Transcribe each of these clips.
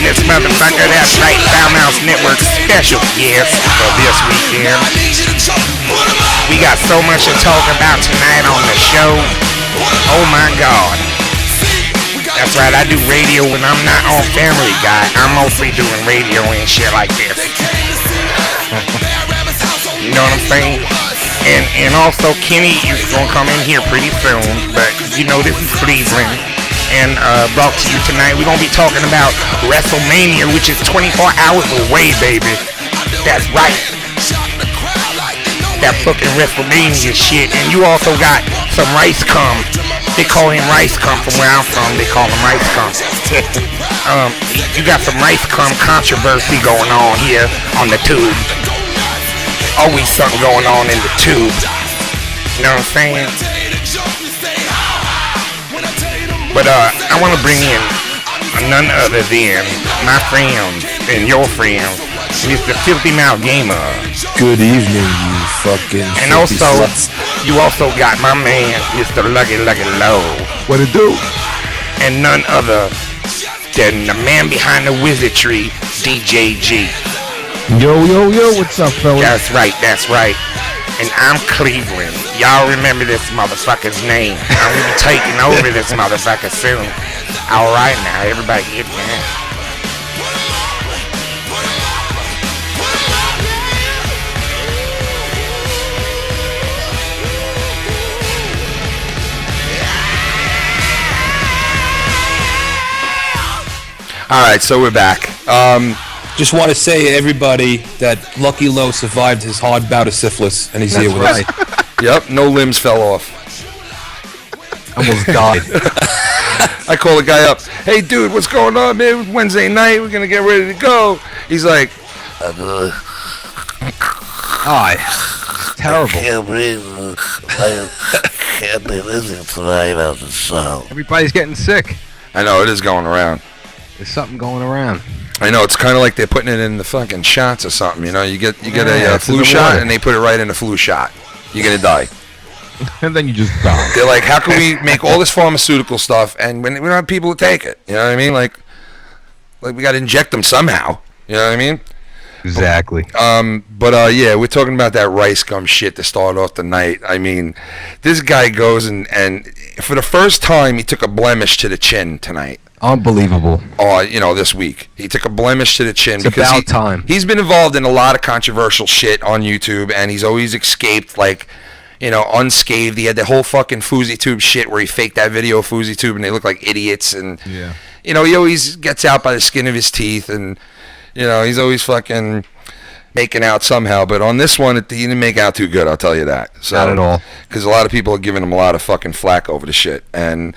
this motherfucker. That's right, FoulMouthsNetwork special guest for this weekend. We got so much to talk about tonight on the show. Oh my God. That's right, I do radio when I'm not on Family Guy. I'm mostly doing radio and shit like this. You know what I'm saying? And also Kenny is gonna come in here pretty soon. But you know this is Cleveland. And brought to you tonight, we're gonna be talking about Wrestlemania, which is 24 hours away, baby. That's right. That fucking Wrestlemania shit. And you also got some RiceGum. They call him RiceGum from where I'm from. They call him RiceGum. You got some RiceGum controversy going on here on the tube. Always something going on in the tube. You know what I'm saying? But I want to bring in none other than my friends and your friends, Mr. Filthy Mouth Gamer. Good evening, you fucking. And also, you also got my man, Mr. Lucky Low. What it do? And none other than the man behind the wizardry, DJ G. Yo, what's up, fellas? That's right. And I'm Cleveland. Y'all remember this motherfucker's name. I'm gonna be taking over this motherfucker soon. Alright now, everybody get down. Alright, so we're back. Just want to say, everybody, that Lucky Low survived his hard bout of syphilis, and he's here with us. Yep, no limbs fell off. Almost died. I call the guy up. Hey, dude, what's going on, man? Wednesday night, we're going to get ready to go. He's like, terrible. I can't be listening tonight on the show. Everybody's getting sick. I know, it is going around. There's something going around. I know, it's kind of like they're putting it in the fucking shots or something, you know? You get a flu shot, and they put it right in a flu shot. You're going to die. And then you just die. They're like, how can we make all this pharmaceutical stuff, and we don't have people to take it? You know what I mean? Like we got to inject them somehow. You know what I mean? Exactly. But yeah, we're talking about that RiceGum shit to start off the night. I mean, this guy goes and for the first time, he took a blemish to the chin tonight. Unbelievable. This week. He took a blemish to the chin. It's about time. He's been involved in a lot of controversial shit on YouTube, and he's always escaped, unscathed. He had the whole fucking FouseyTube shit where he faked that video of FouseyTube, and they look like idiots, and, he always gets out by the skin of his teeth, and, he's always fucking making out somehow. But on this one, he didn't make out too good, I'll tell you that. So, not at all. Because a lot of people are giving him a lot of fucking flack over the shit, and...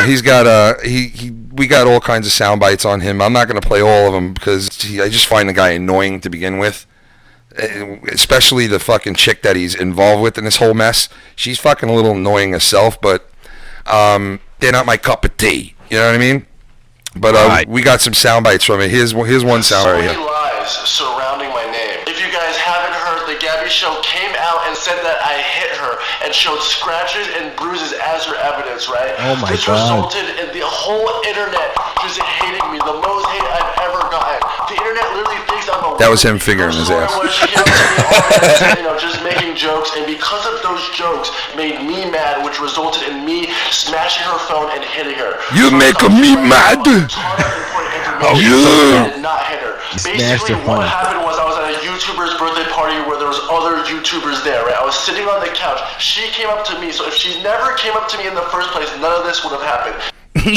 he's got we got all kinds of sound bites on him. I'm not going to play all of them because I just find the guy annoying to begin with, especially the fucking chick that he's involved with in this whole mess. She's fucking a little annoying herself, but they're not my cup of tea. You know what I mean? But we got some sound bites from it. Here's one sound right here. Lies surrounding my name. If you guys haven't heard, the Gabbie show came out and said that I hit her and showed scratches and bruises as her evidence, right? Oh my this God. resulted in the whole internet just hating me, the most hate I've ever gotten. The internet literally thinks I'm a... That was him figuring his ass. Just making jokes, and because of those jokes made me mad, which resulted in me smashing her phone and hitting her. You're making me mad. Oh, yeah. Did not hit her. Basically, what happened was I was at a YouTuber's birthday party where there was other YouTubers there, right? I was sitting on the couch. She came up to me, so if she never came up to me in the first place, none of this would have happened.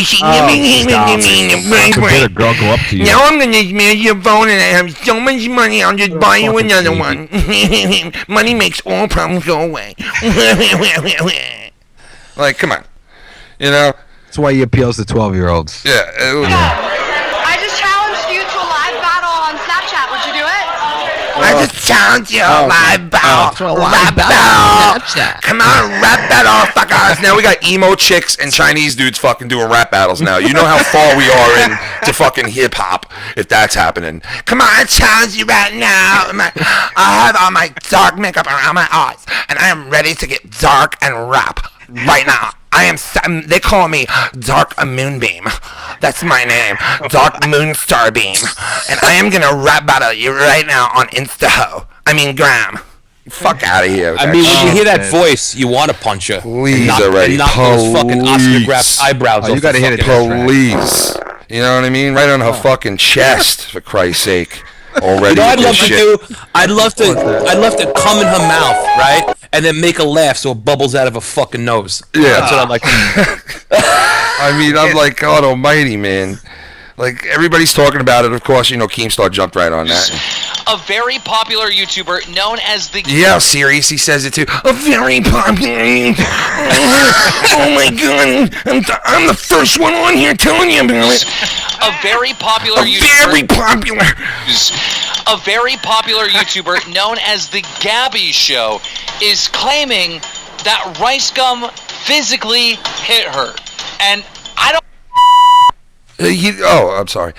Stop. Did a girl go up to you? Now I'm gonna smash your phone and I have so much money, I'll just buy you another one. Money makes all problems go away. Like, come on. That's why he appeals to 12-year-olds. Yeah. I just challenged you to a live battle on Snapchat. Would you do it? I just challenge you, live battle. Come on, rap battle, fuckers. Now we got emo chicks and Chinese dudes fucking doing rap battles now. You know how far we are into fucking hip hop if that's happening. Come on, I challenge you right now. I have all my dark makeup around my eyes, and I am ready to get dark and rap right now. They call me Dark Moonbeam. That's my name, Dark Moonstarbeam. And I am gonna rap battle you right now on Gram. Fuck out of here. I mean, when you hear that voice, you want to punch her. Please and knock those fucking Oscar-grabbed eyebrows off. You gotta hit it. Please. You know what I mean? Right on her fucking chest, for Christ's sake. Already. You know what I'd love to come in her mouth, right? And then make her laugh so it bubbles out of her fucking nose. Yeah. That's what I'd like to do. I mean, I'm like, God almighty, man. Like, everybody's talking about it. Of course, Keemstar jumped right on that. A very popular YouTuber known as the... Yeah, serious, he says it too. A very popular... Oh my God, I'm the first one on here telling you about it. A very popular YouTuber... Very popular... A very popular YouTuber known as the Gabbie Show is claiming that RiceGum physically hit her. And I don't... I'm sorry.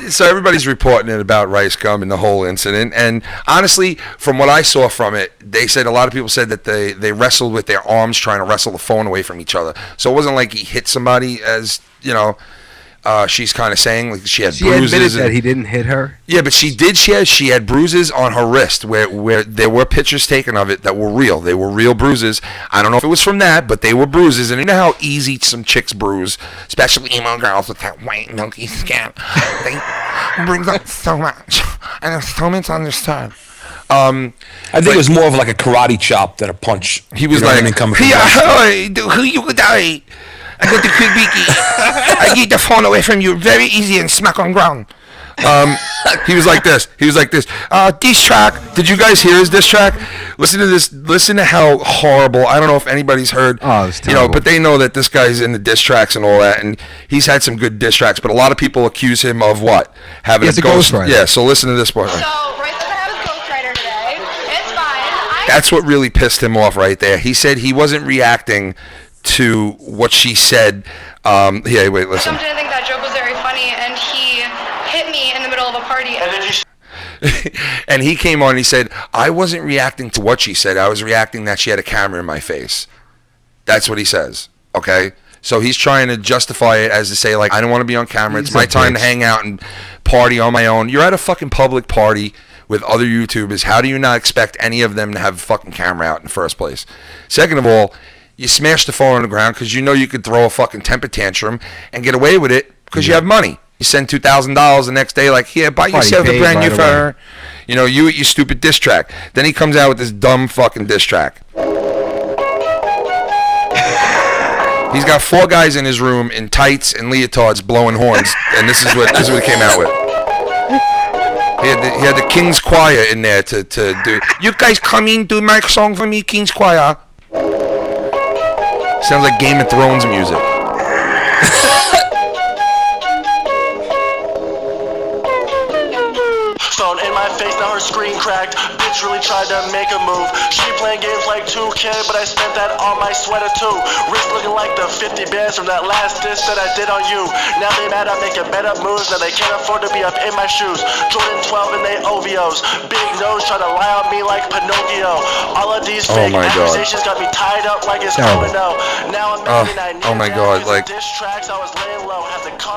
So everybody's reporting it about RiceGum and the whole incident. And honestly, from what I saw from it, they said a lot of people said that they wrestled with their arms trying to wrestle the phone away from each other. So it wasn't like he hit somebody, as she's kind of saying, like she had bruises. She admitted that he didn't hit her. Yeah, but she did. She had bruises on her wrist where there were pictures taken of it that were real. They were real bruises. I don't know if it was from that, but they were bruises. And you know how easy some chicks bruise, especially emo girls with that white milky skin. They bruise up so much, and there's so much understood. I think it was more of like a karate chop than a punch. He was like, who you die? I got the kubiki. I get the phone away from you very easy and smack on ground. He was like this. Diss track. Did you guys hear his diss track? Listen to this. Listen to how horrible. I don't know if anybody's heard. Oh, it's terrible. But they know that this guy's in the diss tracks and all that, and he's had some good diss tracks. But a lot of people accuse him of what? Having a ghostwriter. Yeah. So listen to this part. So, Royce doesn't have his ghostwriter today. It's fine. That's what really pissed him off right there. He said he wasn't reacting to what she said. Yeah, wait, listen. I didn't think that joke was very funny, and he hit me in the middle of a party. And then and he came on and he said, I wasn't reacting to what she said. I was reacting that she had a camera in my face. That's what he says. Okay? So he's trying to justify it as to say, like, I don't want to be on camera. It's my time to hang out and party on my own. You're at a fucking public party with other YouTubers. How do you not expect any of them to have a fucking camera out in the first place? Second of all, you smash the phone on the ground because you know you could throw a fucking temper tantrum and get away with it because you have money. You send $2,000 the next day, like, here, buy yourself a brand new phone. You with your stupid diss track. Then he comes out with this dumb fucking diss track. He's got 4 guys in his room in tights and leotards blowing horns, and this is what he came out with. He had the King's Choir in there to do. You guys come in, do my song for me, King's Choir. Sounds like Game of Thrones music. Phone in my face, now her screen cracked. Bitch really tried to make a move. She playing games like 2K, but I spent that on my sweater too. Wrist looking like the 50 bands from that last diss that I did on you. Now they mad I'm making better moves, now they can't afford to be up in my shoes. Jordan 12 and they OVOs. Big nose try to lie on me like Pinocchio. All of these fake accusations got me tied up like it's domino. Now I'm oh my God, like,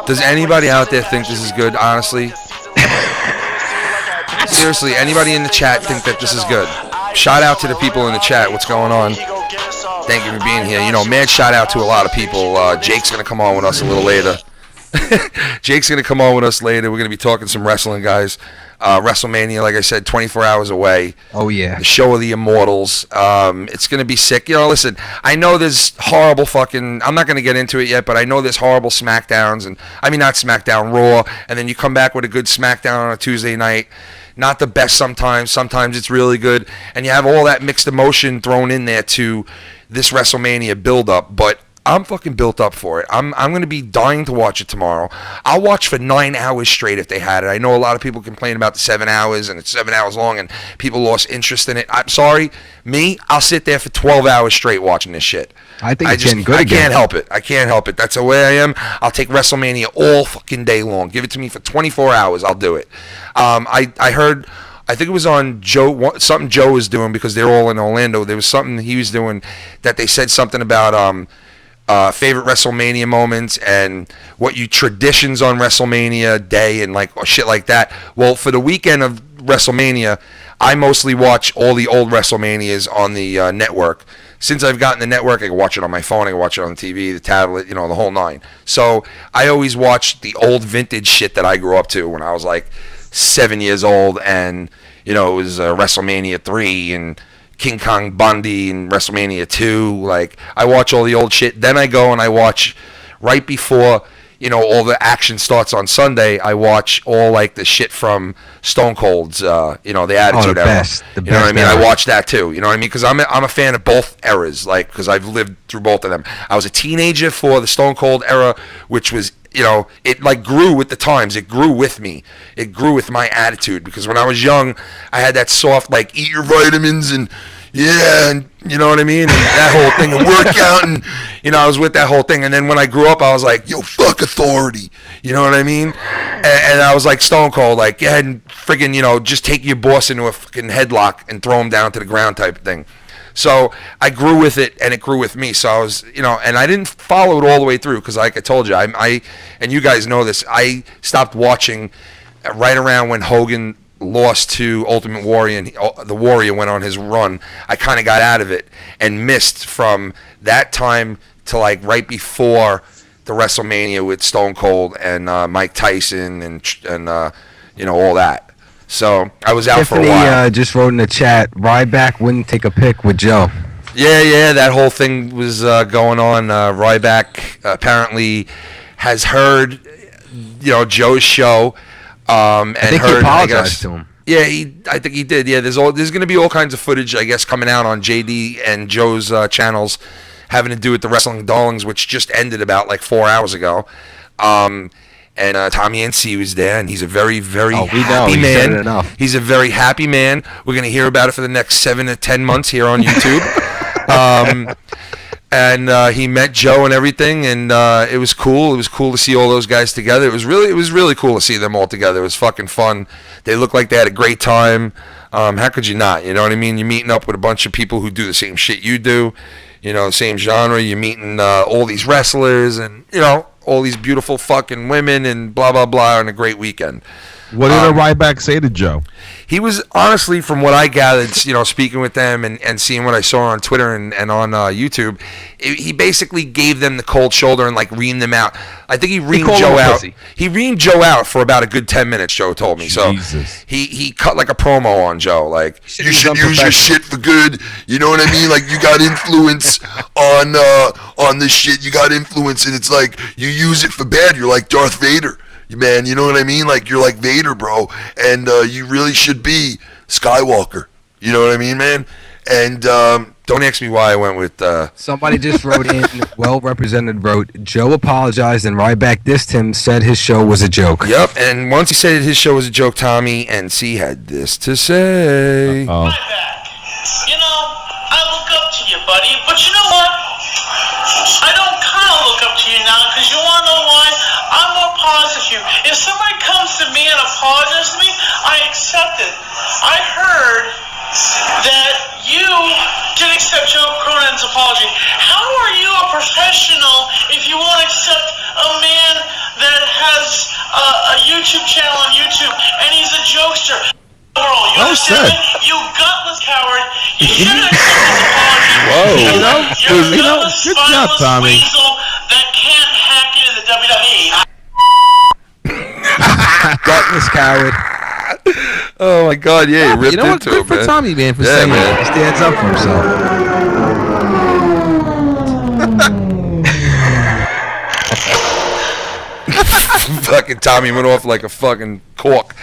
does anybody out there think this is good, honestly? Seriously, anybody in the chat think that this is good? Shout out to the people in the chat. What's going on? Thank you for being here. Mad shout out to a lot of people. Jake's going to come on with us a little later. Jake's going to come on with us later. We're going to be talking some wrestling, guys. Wrestlemania, like I said, 24 hours away. Oh, yeah. The show of the immortals. It's going to be sick. Listen, I know there's horrible fucking... I'm not going to get into it yet, but I know there's horrible SmackDowns. Not SmackDown, Raw. And then you come back with a good SmackDown on a Tuesday night. Not the best sometimes. Sometimes it's really good. And you have all that mixed emotion thrown in there to this WrestleMania build-up. But I'm fucking built up for it. I'm going to be dying to watch it tomorrow. I'll watch for 9 hours straight if they had it. I know a lot of people complain about the 7 hours, and it's 7 hours long, and people lost interest in it. I'm sorry. Me, I'll sit there for 12 hours straight watching this shit. I think it's getting good again. I can't help it. That's the way I am. I'll take WrestleMania all fucking day long. Give it to me for 24 hours. I'll do it. I heard I think it was on Joe, something Joe was doing because they're all in Orlando. There was something he was doing that they said something about favorite WrestleMania moments and what you traditions on WrestleMania day and like shit like that. Well, for the weekend of WrestleMania, I mostly watch all the old WrestleManias on the network. Since I've gotten the network, I can watch it on my phone, I can watch it on the TV, the tablet, the whole nine. So I always watch the old vintage shit that I grew up to when I was like 7 years old, and it was WrestleMania 3 and King Kong Bundy and WrestleMania 2. Like, I watch all the old shit. Then I go and I watch right before all the action starts on Sunday. I watch all like the shit from Stone Cold's, the Attitude Era. The best what I mean? I watch that too. You know what I mean? Because I'm a fan of both eras. Like, because I've lived through both of them. I was a teenager for the Stone Cold era, which was it like grew with the times. It grew with me. It grew with my attitude. Because when I was young, I had that soft like eat your vitamins and. Yeah, and you know what I mean? And that whole thing, and work out, and, I was with that whole thing. And then when I grew up, I was like, yo, fuck authority. You know what I mean? And I was like Stone Cold, like, go ahead and friggin', just take your boss into a fucking headlock and throw him down to the ground type of thing. So I grew with it, and it grew with me. So I was, and I didn't follow it all the way through because, like I told you, I and you guys know this, I stopped watching right around when Hogan lost to Ultimate Warrior and the Warrior went on his run. I kind of got out of it and missed from that time to like right before the WrestleMania with Stone Cold and Mike Tyson and all that. So I was out Tiffany, for a while. just wrote in the chat, Ryback wouldn't take a pic with Joe. Yeah, that whole thing was going on. Ryback apparently has heard Joe's show. And I think he apologized to him. Yeah, I think he did. Yeah, there's going to be all kinds of footage, I guess, coming out on JD and Joe's channels having to do with the Wrestling Darlings, which just ended about like 4 hours ago. And Tommy NC was there, and he's a very, very happy man. Said it enough. He's a very happy man. We're going to hear about it for the next 7 to 10 months here on YouTube. And he met Joe and everything, and it was cool. It was cool to see all those guys together. It was really cool to see them all together. It was fucking fun. They looked like they had a great time. How could you not? You know what I mean? You're meeting up with a bunch of people who do the same shit you do. Same genre. You're meeting all these wrestlers and all these beautiful fucking women and blah blah blah on a great weekend. What did Ryback say to Joe? He was honestly, from what I gathered, speaking with them and seeing what I saw on Twitter and on YouTube, he basically gave them the cold shoulder and like reamed them out. I think he reamed Joe out. He reamed Joe out for about a good 10 minutes. Joe told me. Jesus. So he cut like a promo on Joe, like you should use your shit for good. You know what I mean? Like you got influence on this shit. You got influence, and it's like you use it for bad. You're like Darth Vader. Man, you know what I mean? Like, you're like Vader, bro, and you really should be Skywalker. You know what I mean, man? And don't ask me why I went with... Somebody just wrote in, well-represented wrote, Joe apologized and Ryback dissed him, said his show was a joke. Yep, and once he said his show was a joke, Tommy NC had this to say. Uh-oh. I look up to you, buddy, but you know what? I don't kind of look up to you now, because you want to know why? I'm more positive. If somebody comes to me and apologizes to me, I accept it. I heard that you did accept Joe Cronin's apology. How are you a professional if you won't accept a man that has a YouTube channel on YouTube and he's a jokester? You understand me? You gutless coward. You shouldn't accept his apology. Whoa. You're a gutless, good job, spineless Tommy. weasel that can't hack into the WWE. Gutless coward. Oh my God! Yeah, he ripped You know what? into Good it, for man. Tommy, man, for Yeah, saying man. He stands up for himself. Fucking Tommy went off like a fucking cork.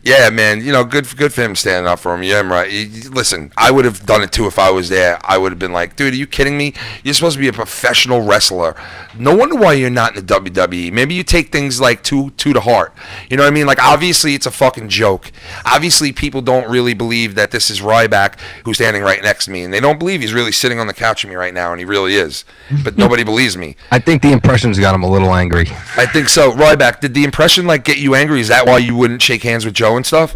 Yeah, man. Good for him standing up for him. Yeah, I'm right. Listen, I would have done it too if I was there. I would have been like, dude, are you kidding me? You're supposed to be a professional wrestler. No wonder why you're not in the WWE. Maybe you take things like too to heart. You know what I mean? Like, obviously, it's a fucking joke. Obviously, people don't really believe that this is Ryback who's standing right next to me, and they don't believe he's really sitting on the couch with me right now, and he really is. But nobody believes me. I think the impressions got him a little angry. I think so. Ryback, did the impression like get you angry? Is that why you wouldn't shake hands with Joe and stuff?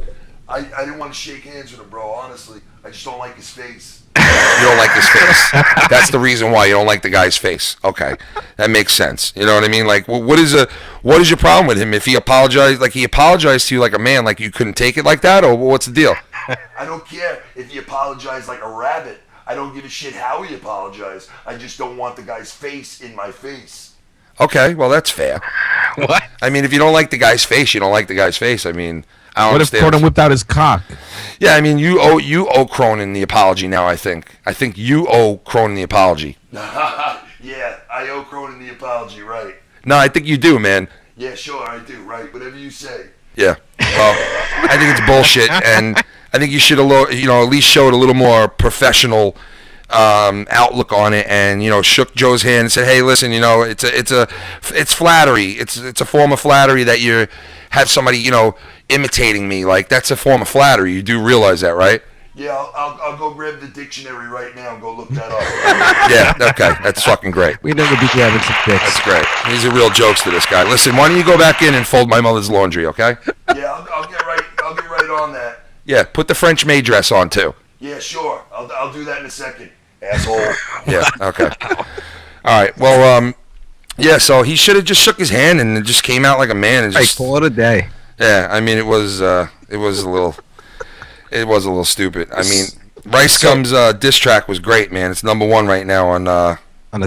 I didn't want to shake hands with him, bro. Honestly, I just don't like his face. You don't like his face. That's the reason why you don't like the guy's face. Okay, that makes sense. You know what I mean? Like, what is your problem with him? If he apologized, like he apologized to you like a man, like you couldn't take it like that, or what's the deal? I don't care if he apologized like a rabbit. I don't give a shit how he apologized. I just don't want the guy's face in my face. Okay, well that's fair. What? I mean, if you don't like the guy's face, you don't like the guy's face. I mean, I don't What if understand. Cronin whipped out his cock? Yeah, I mean, you owe Cronin the apology now. I think you owe Cronin the apology. Yeah, I owe Cronin the apology, right? No, I think you do, man. Yeah, sure, I do, right? Whatever you say. Yeah. Well, I think it's bullshit, and I think you should at least show it a little more professional outlook on it, and shook Joe's hand and said, "Hey, listen, it's flattery. It's a form of flattery that you have somebody imitating me. Like that's a form of flattery. You do realize that, right?" Yeah, I'll go grab the dictionary right now and go look that up. Yeah. Okay. That's fucking great. We never be grabbing some dicks. That's great. These are real jokes to this guy. Listen, why don't you go back in and fold my mother's laundry, okay? Yeah, I'll get right on that. Yeah. Put the French maid dress on too. Yeah, sure. I'll do that in a second, asshole. Yeah. Okay. All right. Well, yeah. So he should have just shook his hand and just came out like a man and just Call it a day. Yeah. I mean, it was a little stupid. I mean, RiceGum's diss track was great, man. It's #1 right now on the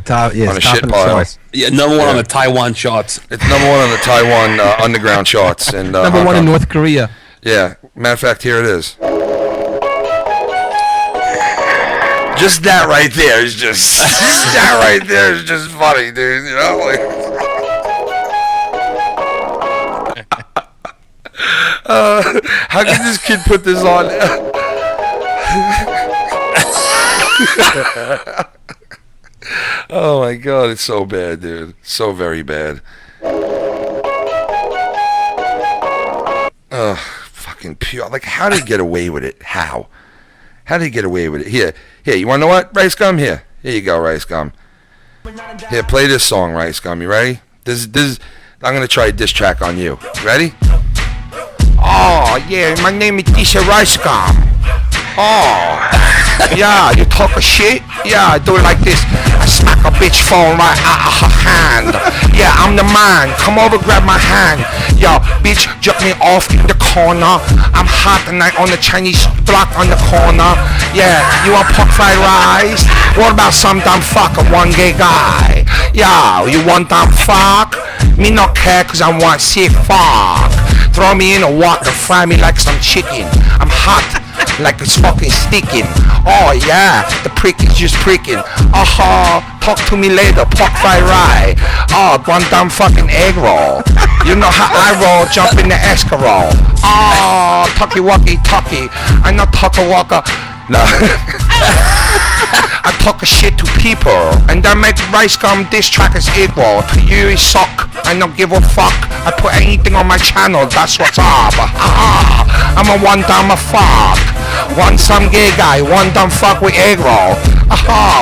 top. Yeah, on a top shit of the pile. charts. Yeah, #1 on the Taiwan charts. It's #1 on the Taiwan underground charts and #1 in North Korea. Yeah. Matter of fact, here it is. Just that right there is just funny, dude. You know, like. How can this kid put this on? Oh my god, it's so bad, dude. So very bad. Fucking pure. Like, how did he get away with it? How did he get away with it? Here, you wanna know what? RiceGum, here you go, RiceGum. Here, play this song, RiceGum. You ready? This I'm gonna try a diss track on you. Ready? Oh, yeah, my name is Tisha RiceGum. Oh, yeah, you talk a shit? Yeah, I do it like this. I smack a bitch phone right out of her hand. Yeah, I'm the man. Come over, grab my hand. Yo, bitch, jerk me off in the corner. I'm hot tonight on the Chinese block on the corner. Yeah, you want pork fried rice? What about some dumb fucker, one gay guy? Yeah, you want dumb fuck? Me not care cause I want sick fuck. Throw me in a wok and fry me like some chicken. I'm hot, like it's fucking sticking. Oh yeah, the prick is just pricking. Talk to me later, pork fried rye. Oh, one dumb fucking egg roll. You know how I roll, jump in the escarole. Oh, talkie walkie talkie. I not talk a walker. No. I talk a shit to people, and I make RiceGum diss track is equal. To you it suck, I don't give a fuck. I put anything on my channel, that's what's up. I'm a one dumb fuck. One some gay guy, one dumb fuck with egg roll.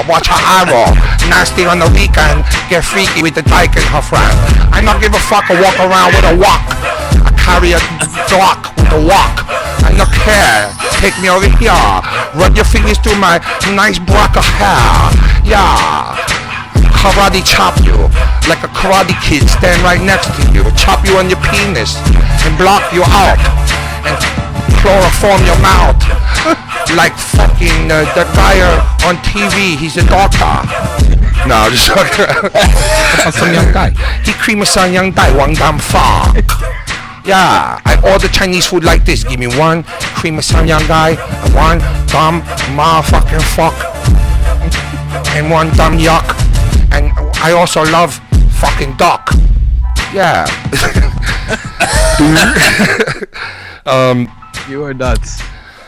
Watch how I roll. Nasty on the weekend, get freaky with the dyke and her friend. I don't give a fuck, I walk around with a walk. I carry a Glock with a walk. I don't care, take me over here. Run your fingers through my nice block of hair. Yeah, karate chop you like a karate kid. Stand right next to you, chop you on your penis and block you out and chloroform your mouth like fucking the guy on TV. He's a doctor. No, just some young guy. He cream some young guy, one damn fuck. Yeah, I order Chinese food like this. Give me one cream of some young guy, and one dumb motherfucking fuck, and one dumb yuck. And I also love fucking duck. Yeah. You are nuts.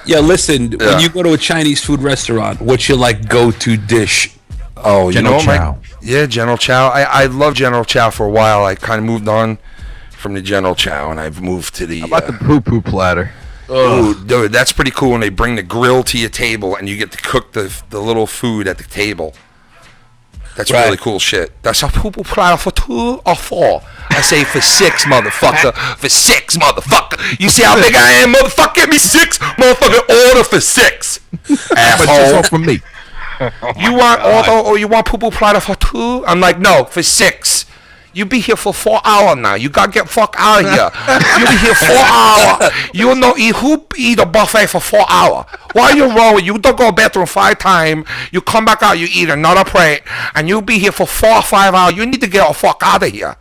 Yeah, listen, when you go to a Chinese food restaurant, what's your go-to dish? Oh, General Chow. Yeah, General Chow. I love General Chow for a while. I kind of moved on from the General Chow, and I've moved to the... How about the poo-poo platter? Oh, dude, that's pretty cool when they bring the grill to your table and you get to cook the little food at the table. That's really cool shit. That's a poo-poo platter for 2 or 4. I say for 6, motherfucker. For 6, motherfucker. You see how big I am, motherfucker? Give me 6, motherfucker. Order for 6. Asshole. from me. You want order or you want poo-poo platter for 2? I'm like, no, for 6. You be here for 4 hours now. You gotta get fuck out of here. You be here 4 hours. You know who eat a buffet for 4 hours? Why you wrong? You don't go to the bathroom 5 times. You come back out. You eat another plate, and you be here for 4 or 5 hours. You need to get the fuck out of here.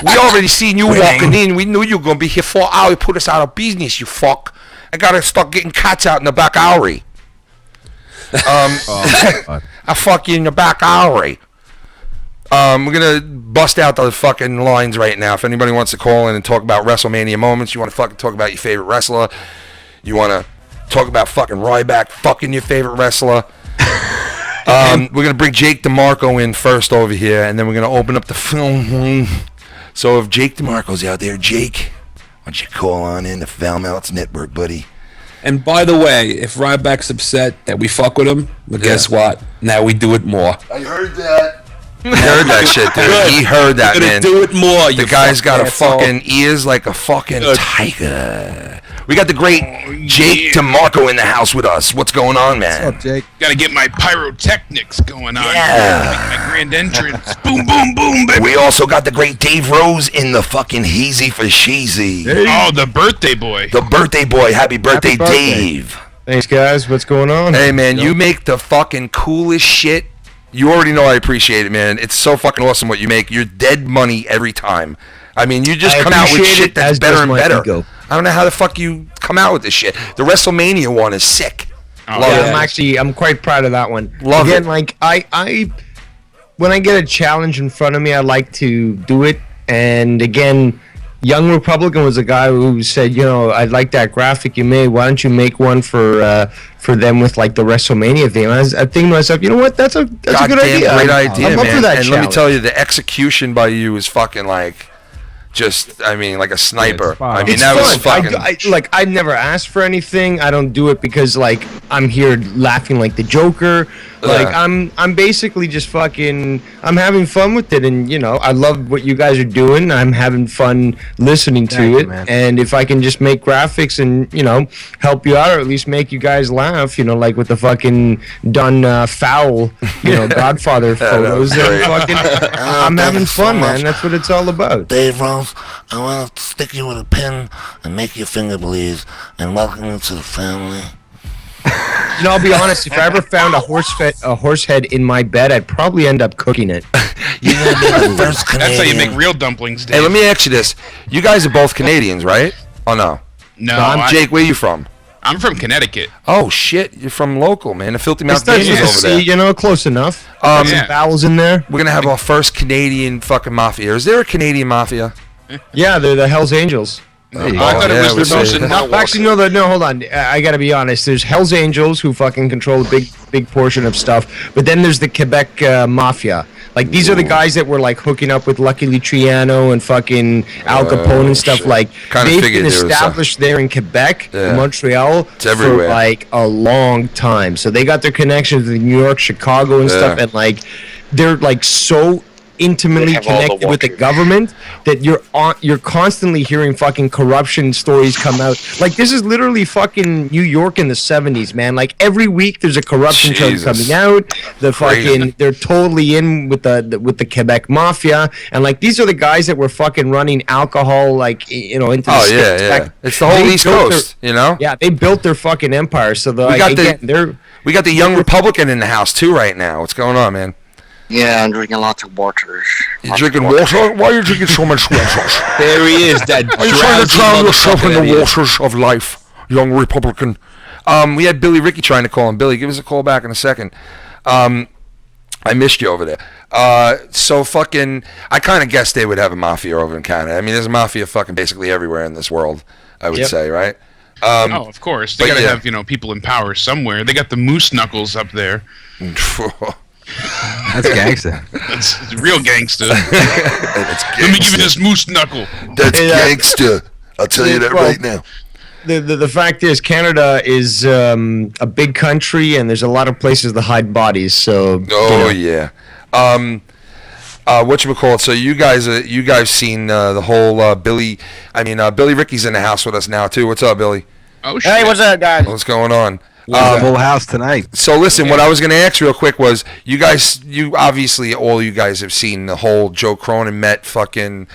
We already seen you walking in. We knew you were gonna be here 4 hours. You put us out of business. You fuck. I gotta start getting cats out in the back alley. I fuck you in the back alley. We're gonna bust out the fucking lines right now. If anybody wants to call in and talk about WrestleMania moments, you want to fucking talk about your favorite wrestler, you want to talk about fucking Ryback fucking your favorite wrestler. We're gonna bring Jake DeMarco in first over here, and then we're gonna open up the phone line. So if Jake DeMarco's out there, Jake, why don't you call on in the FoulMouthsNetwork, buddy? And by the way, if Ryback's upset that we fuck with him, well, guess what? Now we do it more. I heard that. He heard that shit, dude. He heard that, man. Do it more. The guy's got a fucking ears like a fucking tiger. We got the great Jake DeMarco in the house with us. What's going on, man? What's up, Jake? Gotta get my pyrotechnics going on. Yeah. Make my grand entrance. Boom, boom, boom, baby. We also got the great Dave Rose in the fucking heezy for sheezy. Oh, the birthday boy. The birthday boy. Happy birthday, Dave. Thanks, guys. What's going on? Hey, man, you make the fucking coolest shit. You already know I appreciate it, man. It's so fucking awesome what you make. You're dead money every time. I mean, you just come out with shit that's better and better. Ego. I don't know how the fuck you come out with this shit. The WrestleMania one is sick. I'm quite proud of that one. Love Again, it. like I when I get a challenge in front of me, I like to do it. And again, Young Republican was a guy who said, you know, I like that graphic you made. Why don't you make one for them with like the WrestleMania theme? I think to myself, you know what? That's a good idea. Great idea, I'm up man. for that and challenge. let me tell you, the execution by you is fucking like, just, I mean, like a sniper. I mean, It's that was fun. fucking. I never asked for anything. I don't do it because like I'm here laughing like the Joker. Like I'm basically just fucking. I'm having fun with it, and you know I love what you guys are doing. I'm having fun listening to it, and if I can just make graphics and you know help you out, or at least make you guys laugh, you know, like with the fucking done foul, you know, Godfather photos. Great. I'm having fun, man. That's what it's all about. Dave Rose, I want to stick you with a pin and make your finger bleed and welcome you to the family. You know, I'll be honest. If I ever found a horse head in my bed, I'd probably end up cooking it. You're gonna be the first Canadian. That's how you make real dumplings, Dave. Hey, let me ask you this: you guys are both Canadians, right? Oh no. No, I'm Jake. Where you from? I'm from Connecticut. Oh shit, you're from local, man. The Filthy Mouth It's not Daniels just over there. you know, close enough. Got some vowels in there. We're gonna have our first Canadian fucking mafia. Is there a Canadian mafia? Yeah, they're the Hell's Angels. I thought it was the most Actually, no, hold on. I gotta be honest. There's Hell's Angels who fucking control a big portion of stuff, but then there's the Quebec Mafia. Like these are the guys that were like hooking up with Lucky Luciano and fucking Al Capone and stuff. Shit. Like Kinda they've figured been there was established there in Quebec, Montreal, everywhere. for like a long time. So they got their connections with New York, Chicago, and stuff, and like they're like so intimately connected with the government that you're constantly hearing fucking corruption stories come out. Like this is literally fucking New York in the 70s, man. Like every week there's a corruption charge coming out. The fucking they're totally in with the Quebec Mafia, and like these are the guys that were fucking running alcohol like you know into the States. Yeah. It's the whole East Coast, you know. Yeah, they built their fucking empire. So we got the Young Republican in the house too right now. What's going on, man? Yeah, I'm drinking lots of water. You drinking water? Why are you drinking so much water? There he is, that Are you trying to drown yourself in the waters of life, Young Republican? We had Billy Ricky trying to call him. Billy, give us a call back in a second. I missed you over there. So fucking, I kind of guessed they would have a mafia over in Canada. I mean, there's a mafia fucking basically everywhere in this world, I would say, right? Oh, of course. They gotta have, you know, people in power somewhere. They got the moose knuckles up there. That's gangster. That's real gangster. That's gangster. Let me give you this moose knuckle. That's gangster. I'll tell you that right now. The fact is, Canada is a big country, and there's a lot of places to hide bodies. So. Oh yeah. Whatchamacallit, so you guys seen the whole Billy Ricky's in the house with us now too. What's up, Billy? Oh shit. Hey, what's up, guys? What's going on? Full house tonight. So listen, what I was going to ask real quick was, you obviously all you guys have seen the whole Joe Cronin met fucking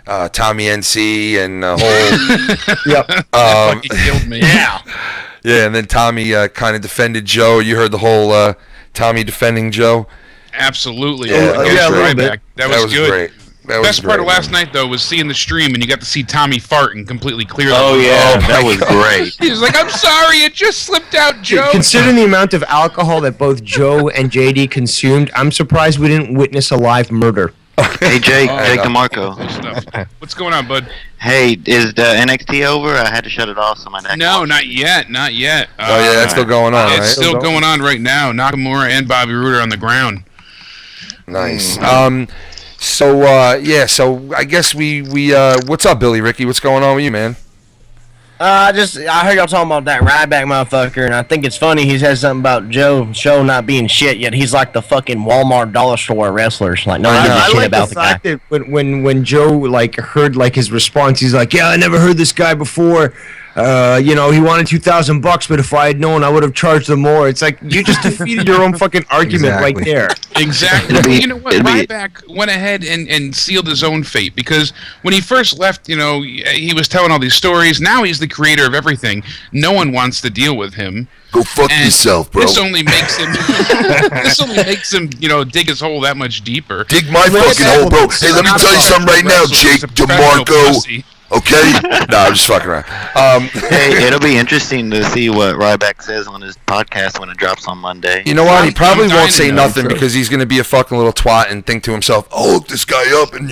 Tommy NC and the whole Yep. Fucking killed me. Yeah. Yeah, and then Tommy kind of defended Joe. You heard the whole Tommy defending Joe? Absolutely. Yeah, Against a little Ryback. bit. That was good. Great. That was Best part of great, last night though was seeing the stream and you got to see Tommy fart and completely clear. Oh yeah, that was great. He was like, "I'm sorry, it just slipped out, Joe." Considering the amount of alcohol that both Joe and JD consumed, I'm surprised we didn't witness a live murder. Hey Jake Good DeMarco. stuff. What's going on, bud? Hey, is the NXT over? I had to shut it off so my neck. No, not yet, not yet. Oh yeah, that's still going on, right? It's still going on right now. Nakamura and Bobby Roode are on the ground. Nice. So I guess we what's up, Billy Ricky? What's going on with you, man? I heard y'all talking about that Ryback motherfucker, and I think it's funny he says something about Joe's show not being shit, yet he's like the fucking Walmart dollar store wrestlers. Like, no one gives a I shit like about the the guy. fact that when Joe like heard like his response, he's like, "Yeah, I never heard this guy before. He wanted $2,000, but if I had known, I would have charged him more." It's like you just defeated your own fucking argument right there. Exactly. You know what? Ryback went ahead and sealed his own fate, because when he first left, he was telling all these stories. Now he's the creator of everything. No one wants to deal with him. Go fuck yourself, bro. This only makes him. Dig his hole that much deeper. Dig my fucking hole, bro. Hey, let me tell you something right now, Jake DeMarco. Okay? No, I'm just fucking around. Hey, it'll be interesting to see what Ryback says on his podcast when it drops on Monday. You know what? He probably won't say nothing because he's going to be a fucking little twat and think to himself, "I'll hook this guy up and,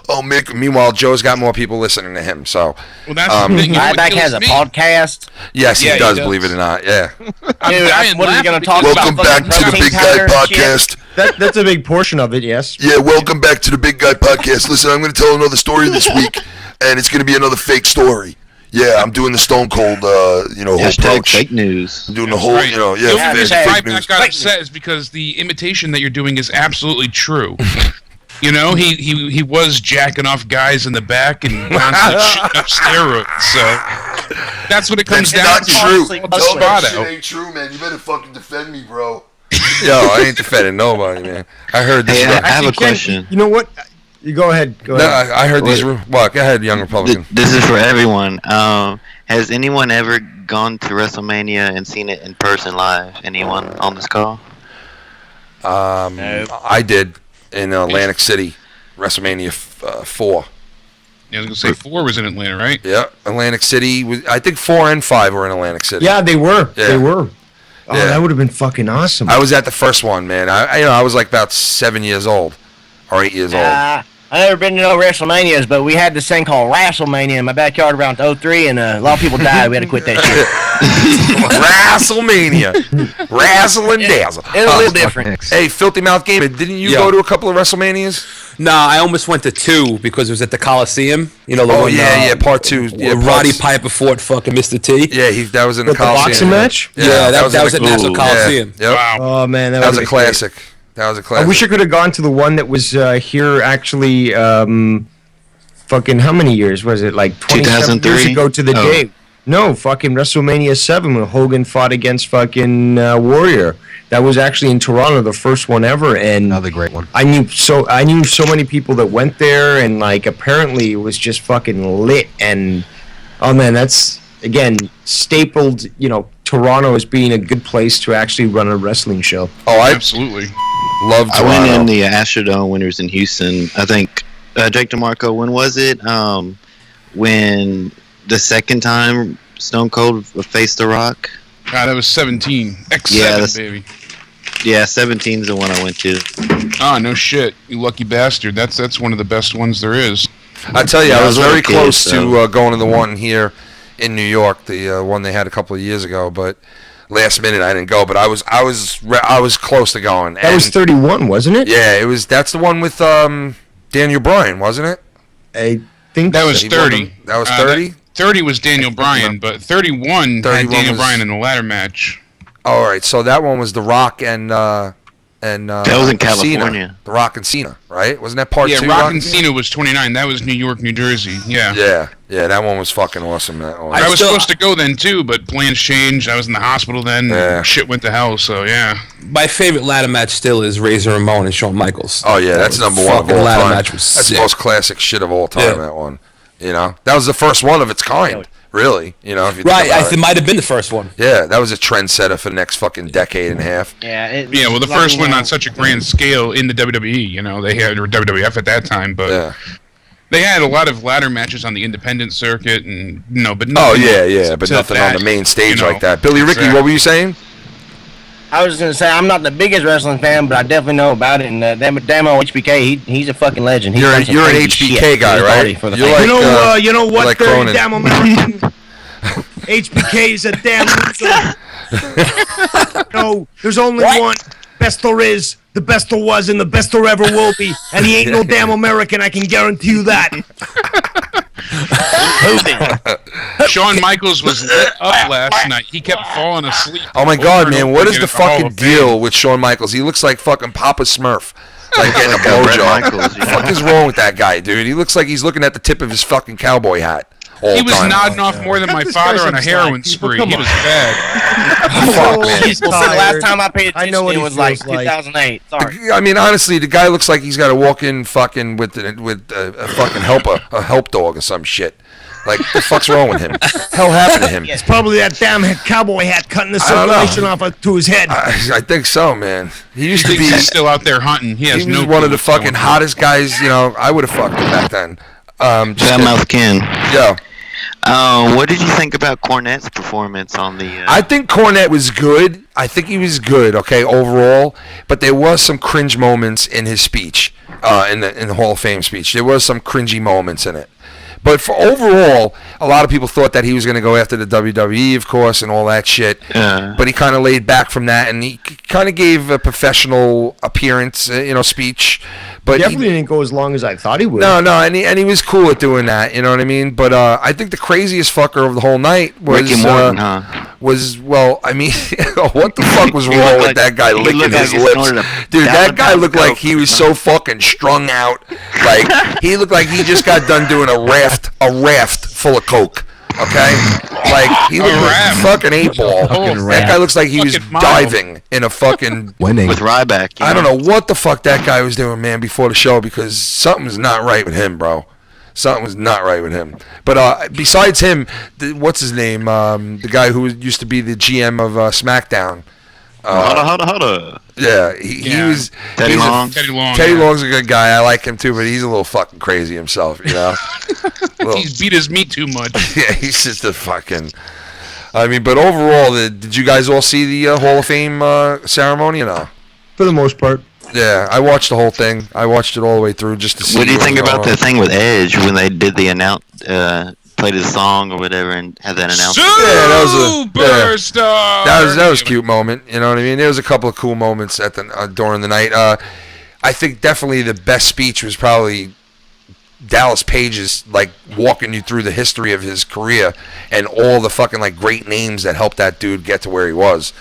I'll make him." Meanwhile, Joe's got more people listening to him, so. Well, that's Ryback has a podcast. Yes, he does, believe it or not, yeah. Dude, what are we going to talk about? Welcome back to the Big Guy Podcast. That's a big portion of it, yes. Yeah, welcome back to the Big Guy Podcast. Listen, I'm going to tell another story this week, and it's going to be another fake story. Yeah, I'm doing the Stone Cold, whole approach. Fake news. I'm doing the whole, The only reason fake Ryback news. got upset is because the imitation that you're doing is absolutely true. He was jacking off guys in the back and constantly shooting up steroids. So that's what it comes down Not to. true. The No, spot that shit out. ain't true, man. You better fucking defend me, bro. Yo, I ain't defending nobody, man. I heard this. Hey, I have a question. You know what? You go ahead. Go ahead. I heard these. What? Go ahead, young Republican. This is for everyone. Has anyone ever gone to WrestleMania and seen it in person live? Anyone on this call? I did in Atlantic City, WrestleMania 4. Yeah, I was gonna say 4 was in Atlanta, right? Yeah, Atlantic City. I think 4 and 5 were in Atlantic City. Yeah, they were. Yeah. They were. Oh, Yeah. that would have been fucking awesome. I was at the first one, man. I was like about 7 years old, or 8 years old. I never been to no WrestleManias, but we had this thing called WrestleMania in my backyard around 03, and a lot of people died. We had to quit that shit. WrestleMania, Razzle and Dazzle. It's a little different. Hey, Filthy Mouth Gamer, didn't you go to a couple of WrestleManias? Nah, I almost went to 2 because it was at the Coliseum. The one, part 2. Yeah, Roddy Piper fought fucking Mr. T. Yeah, that was in With the Coliseum. boxing match? Yeah, that was in at Nassau Coliseum. Yeah. Yep. Wow. Oh man, That was a classic. That was a classic. I wish I could have gone to the one that was here actually. Fucking how many years was it? Like 27 years 2003? ago to the day. No, fucking WrestleMania 7 when Hogan fought against fucking Warrior. That was actually in Toronto, the first one ever, and Another great one. I knew so many people that went there, and like apparently it was just fucking lit. And oh man, that's again stapled. Toronto as being a good place to actually run a wrestling show. Oh, I Absolutely. love Toronto. I went in the Astrodome when it was in Houston. I think Jake DeMarco. When was it? When the second time Stone Cold faced The Rock. God, that was 17. X7, Yeah, baby. Yeah, 17's the one I went to. Oh, no shit. You lucky bastard. That's one of the best ones there is. I tell you, Yeah, I I was was very a kid, close so- to going to the one here in New York, the one they had a couple of years ago, but last minute I didn't go. But I was close to going. That was 31, wasn't it? Yeah, it was. That's the one with Daniel Bryan, wasn't it? I think That was He won 30. them. That was 30. 30 was Daniel Bryan, but 31 had 31 Daniel was- Bryan in the ladder match. All right, so that one was The Rock and and that was in California. Cena, The Rock and Cena, right? Wasn't that part 2? Yeah, Rock and Cena was 29. That was New York, New Jersey. Yeah. Yeah, that one was fucking awesome. That one. I was supposed to go then too, but plans changed. I was in the hospital then. Yeah. Shit went to hell. So yeah. My favorite ladder match still is Razor Ramon and Shawn Michaels. Oh yeah, that's number one of all ladder time. match was That's sick. the most classic shit of all time. That one. You know, that was the first one of its kind. Really, you know, if you think Right, about it might have been the first one. Yeah, that was a trendsetter for the next fucking decade and a half. Yeah. Well, the first one on such a grand scale in the WWE. You know, they had or WWF at that time, but they had a lot of ladder matches on the independent circuit, and but nothing but nothing on the main stage like that. Billy Ricky, Exactly. what were you saying? I was gonna say I'm not the biggest wrestling fan, but I definitely know about it. And damn old HBK, he's a fucking legend. He's You're done some an crazy HBK shit guy, for his right? body, for the You're fans. like, You know what? like Dirty Cronin. damn American. HBK is a damn loser. No, there's only one. Best there is, the best there was, and the best there ever will be. And he ain't no damn American. I can guarantee you that. Shawn Michaels was lit up last night. He kept falling asleep. Oh my over God, and man! over What is again the at the Hall fucking of Fame. deal with Shawn Michaels? He looks like fucking Papa Smurf, like getting a Bret blowjob. Michaels, What the fuck is wrong with that guy, dude? He looks like he's looking at the tip of his fucking cowboy hat. All He was time. nodding off more than my this father guy on a some heroin slack, people. spree. Come He on. was bad. Fuck, man. He's Well, see, the tired. last time I paid attention, I know what it he was like feels like. 2008. Sorry. I mean, honestly, the guy looks like he's got to walk in fucking with a fucking a help dog or some shit. Like, what the fuck's wrong with him? Hell happened to him? It's probably that damn cowboy hat cutting the I don't know. circulation off to his head. I think so, man. He used to Thinks be. he's still out there hunting. He has He was no one clue of the what's going fucking on. hottest guys. You know, I would have fucked him back then. Foulmouth Ken. Yeah. What did you think about Cornette's performance on the? I think Cornette was good. I think he was good, okay, overall. But there was some cringe moments in his speech, in the Hall of Fame speech. There was some cringy moments in it. But for overall, a lot of people thought that he was going to go after the WWE, of course, and all that shit. But he kind of laid back from that, and he kind of gave a professional appearance, speech. But Definitely didn't go as long as I thought he would. No, and he was cool at doing that. You know what I mean? But I think the craziest fucker of the whole night was Ricky Morton, huh? I mean, what the fuck was wrong with that guy licking looked like his he lips? snorted a Dude, that guy gallon looked of like Coke. he was so fucking strung out. Like he looked like he just got done doing a raft full of coke. Okay, like he looked like a fucking 8-ball. That guy looks like he was diving in a fucking winning with Ryback. I don't know what the fuck that guy was doing, man, before the show, because something's not right with him, bro. Something was not right with him. But besides him, what's his name? The guy who used to be the GM of SmackDown. Hoda. Yeah, he was. Teddy Long. Teddy Long's a good guy. I like him too, but he's a little fucking crazy himself, you know. He's beat his meat too much. Yeah, he's just a fucking. I mean, but overall, did you guys all see the Hall of Fame ceremony or no? For the most part. Yeah, I watched the whole thing. I watched it all the way through just to see. What do you what think was about going the thing with Edge when they did the played his song or whatever and had that announcement? Yeah, that was Superstar. that was a cute moment. You know what I mean? There was a couple of cool moments at during the night. I think definitely the best speech was probably Dallas Page's, like walking you through the history of his career and all the fucking like great names that helped that dude get to where he was.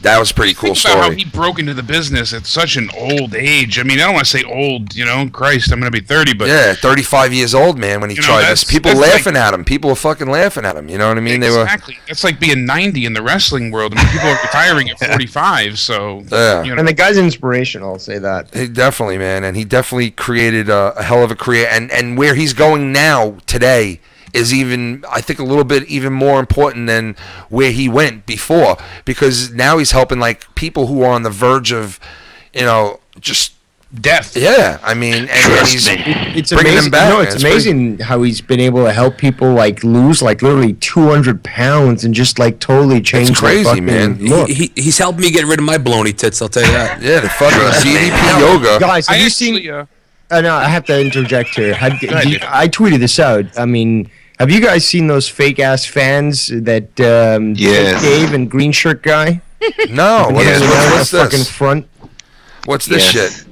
That was a pretty cool Think about how story. he broke into the business at such an old age. I mean, I don't want to say old, Christ, I'm going to be 30, but... Yeah, 35 years old, man, when he tried this. People laughing at him. People were fucking laughing at him. You know what I mean? Exactly. That's like being 90 in the wrestling world. I mean, people are retiring at 45, so... Yeah. And the guy's inspirational, I'll say that. He definitely, man, and he definitely created a hell of a career. And where he's going now, today, is even, I think, a little bit even more important than where he went before, because now he's helping like people who are on the verge of, just death. Yeah, I mean, and he's It's bringing amazing. them back. No, man. it's pretty- amazing how he's been able to help people like lose like literally 200 pounds and just like totally change. It's their crazy, fucking man. Look. He's helped me get rid of my baloney tits, I'll tell you that. Yeah, the fucking CDP yoga. Guys, have you seen? No, I have to interject here. I tweeted this out. I mean, have you guys seen those fake ass fans that Yes. Dave and Green Shirt guy? No, What yes. is What's the this? fucking front? What's this Yes. shit?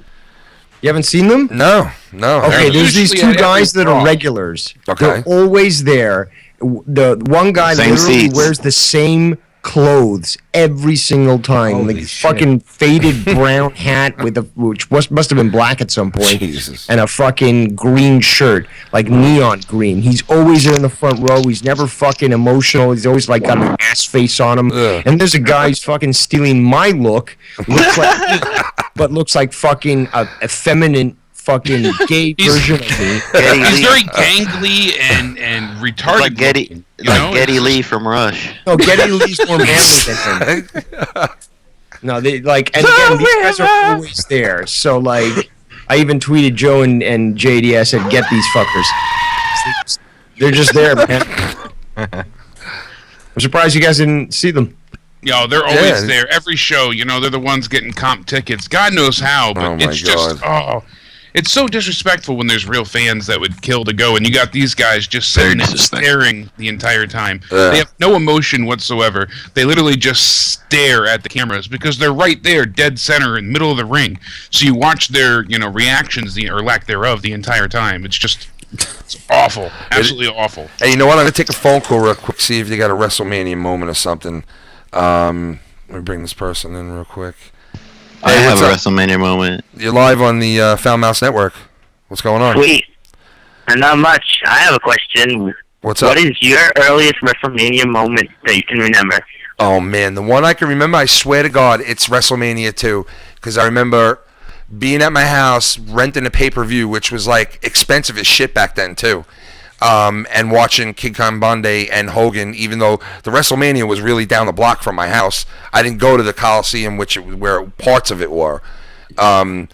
You haven't seen them? No. Okay, there's these two guys that are regulars. Okay. They're always there. The one guy Same literally seats. wears the same clothes every single time. Holy like shit. fucking faded brown hat which must have been black at some point, and a fucking green shirt, like neon green. He's always in the front row. He's never fucking emotional. He's always like got an ass face on him. And there's a guy who's fucking stealing my look, looks like but looks like fucking a feminine fucking gay version of me. He's very gangly and retarded. Like Geddy, Geddy Lee from Rush. No, Geddy Lee's more manly than him. No, they like, and again, these guys are always there. So like, I even tweeted Joe and JD. I said, "Get these fuckers. They're just there, man." I'm surprised you guys didn't see them. Yo, they're always there. Every show, they're the ones getting comp tickets. God knows how, but it's just it's so disrespectful when there's real fans that would kill to go, and you got these guys just sitting and staring the entire time. They have no emotion whatsoever. They literally just stare at the cameras because they're right there, dead center in the middle of the ring. So you watch their, reactions or lack thereof the entire time. It's awful, absolutely awful. Hey, you know what? I'm gonna take a phone call real quick, see if they got a WrestleMania moment or something. Let me bring this person in real quick. I have a WrestleMania moment. You're live on the FoulMouthsNetwork. What's going on? Sweet. Not much. I have a question. What's up? What is your earliest WrestleMania moment that you can remember? Oh, man. The one I can remember, I swear to God, it's WrestleMania 2. Because I remember being at my house, renting a pay-per-view, which was, like, expensive as shit back then, too. And watching King Kong Bundy and Hogan, even though the WrestleMania was really down the block from my house. I didn't go to the Coliseum, where parts of it were. And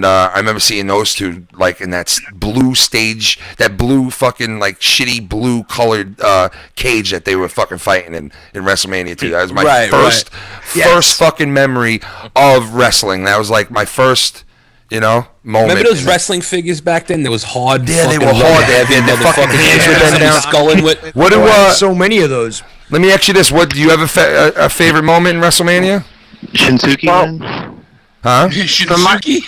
I remember seeing those two, like, in that blue stage, that blue fucking, like, shitty blue colored cage that they were fucking fighting in WrestleMania 2. That was my first fucking memory of wrestling. That was, like, my first... moment. Remember those wrestling figures back then? That was hard. Yeah, they were hard. They had their fucking hands with them down. Sculling with. What do so many of those? Let me ask you this: What do you have a favorite moment in WrestleMania? Shinsuke. Huh? Shinsuke.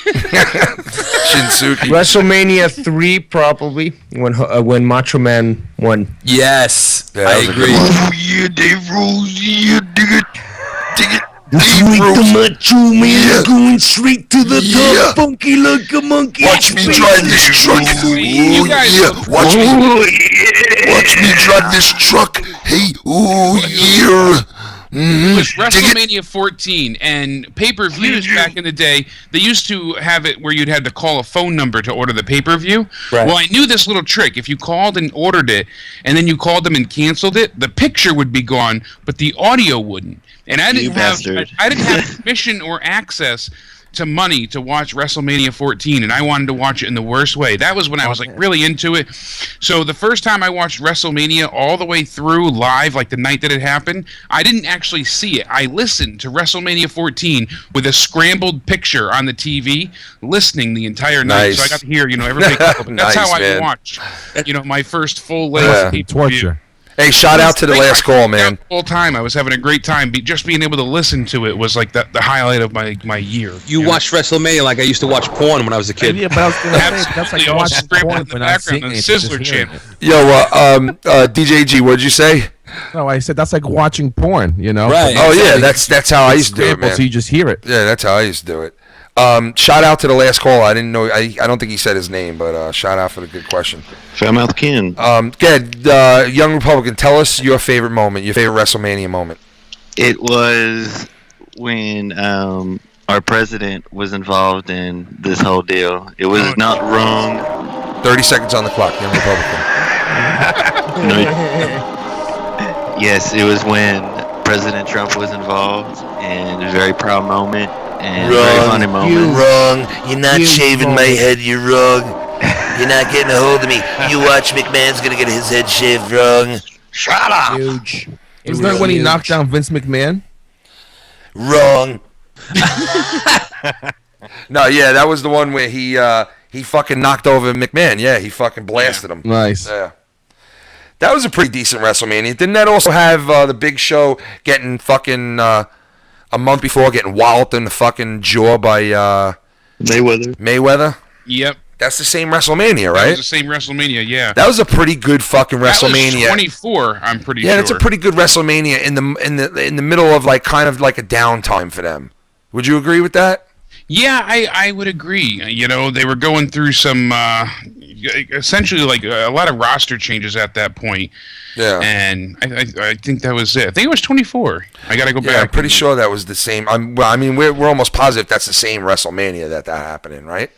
Shinsuke. WrestleMania 3 probably when Macho Man won. Yes, Yeah, I agree. Oh yeah, Dave Rose, yeah, dig it. That's right, the Macho Man going straight to the top, funky like a monkey. Watch me drive this truck. You guys Watch me drive this truck. Hey, yeah. It was WrestleMania 14, and pay-per-views back in the day, they used to have it where you'd had to call a phone number to order the pay-per-view. Right. Well, I knew this little trick. If you called and ordered it, and then you called them and canceled it, the picture would be gone, but the audio wouldn't. And I didn't have permission or access to money to watch WrestleMania 14, and I wanted to watch it in the worst way. That was when I was like really into it. So the first time I watched WrestleMania all the way through live, like the night that it happened, I didn't actually see it. I listened to WrestleMania 14 with a scrambled picture on the TV, listening the entire night. So I got to hear, everybody. That's how I watched, my first full-length pay-per-view. Hey, shout out to the last call, man. The whole time I was having a great time. Just being able to listen to it was like the highlight of my year. You watched WrestleMania like I used to watch porn when I was a kid. Yeah, but I was gonna say, that's like watching porn in the background on the Sizzler channel. Yo, DJ G, what'd you say? No, I said that's like watching porn, Right. Oh yeah, that's how I used to do it, man. So you just hear it. Yeah, that's how I used to do it. Shout out to the last call. I didn't know. I don't think he said his name, but shout out for the good question. Foulmouth Ken. Good. Young Republican, tell us your favorite moment, your favorite WrestleMania moment. It was when our president was involved in this whole deal. It was not wrong. 30 seconds on the clock, Young Republican. Yes, it was when President Trump was involved, and a very proud moment. And very funny moment. You're wrong. You're not shaving my head. You're wrong. You're not getting a hold of me. You watch McMahon's gonna get his head shaved wrong. Shut up. Huge. Isn't that when he knocked down Vince McMahon? Wrong. No, yeah, that was the one where he fucking knocked over McMahon. Yeah, he fucking blasted him. Nice. Yeah. That was a pretty decent WrestleMania. Didn't that also have the Big Show getting fucking a month before getting walloped in the fucking jaw by Mayweather? Mayweather? Yep. That's the same WrestleMania, right? That was the same WrestleMania, yeah. That was a pretty good fucking WrestleMania. That was 24, I'm pretty sure. Yeah, it's a pretty good WrestleMania in the middle of like kind of like a downtime for them. Would you agree with that? Yeah, I would agree. You know, they were going through some essentially like a lot of roster changes at that point. Yeah. And I think that was it. I think it was 24. I got to go back. Yeah, I'm pretty sure that was the same. We're almost positive that's the same WrestleMania that happened in, right?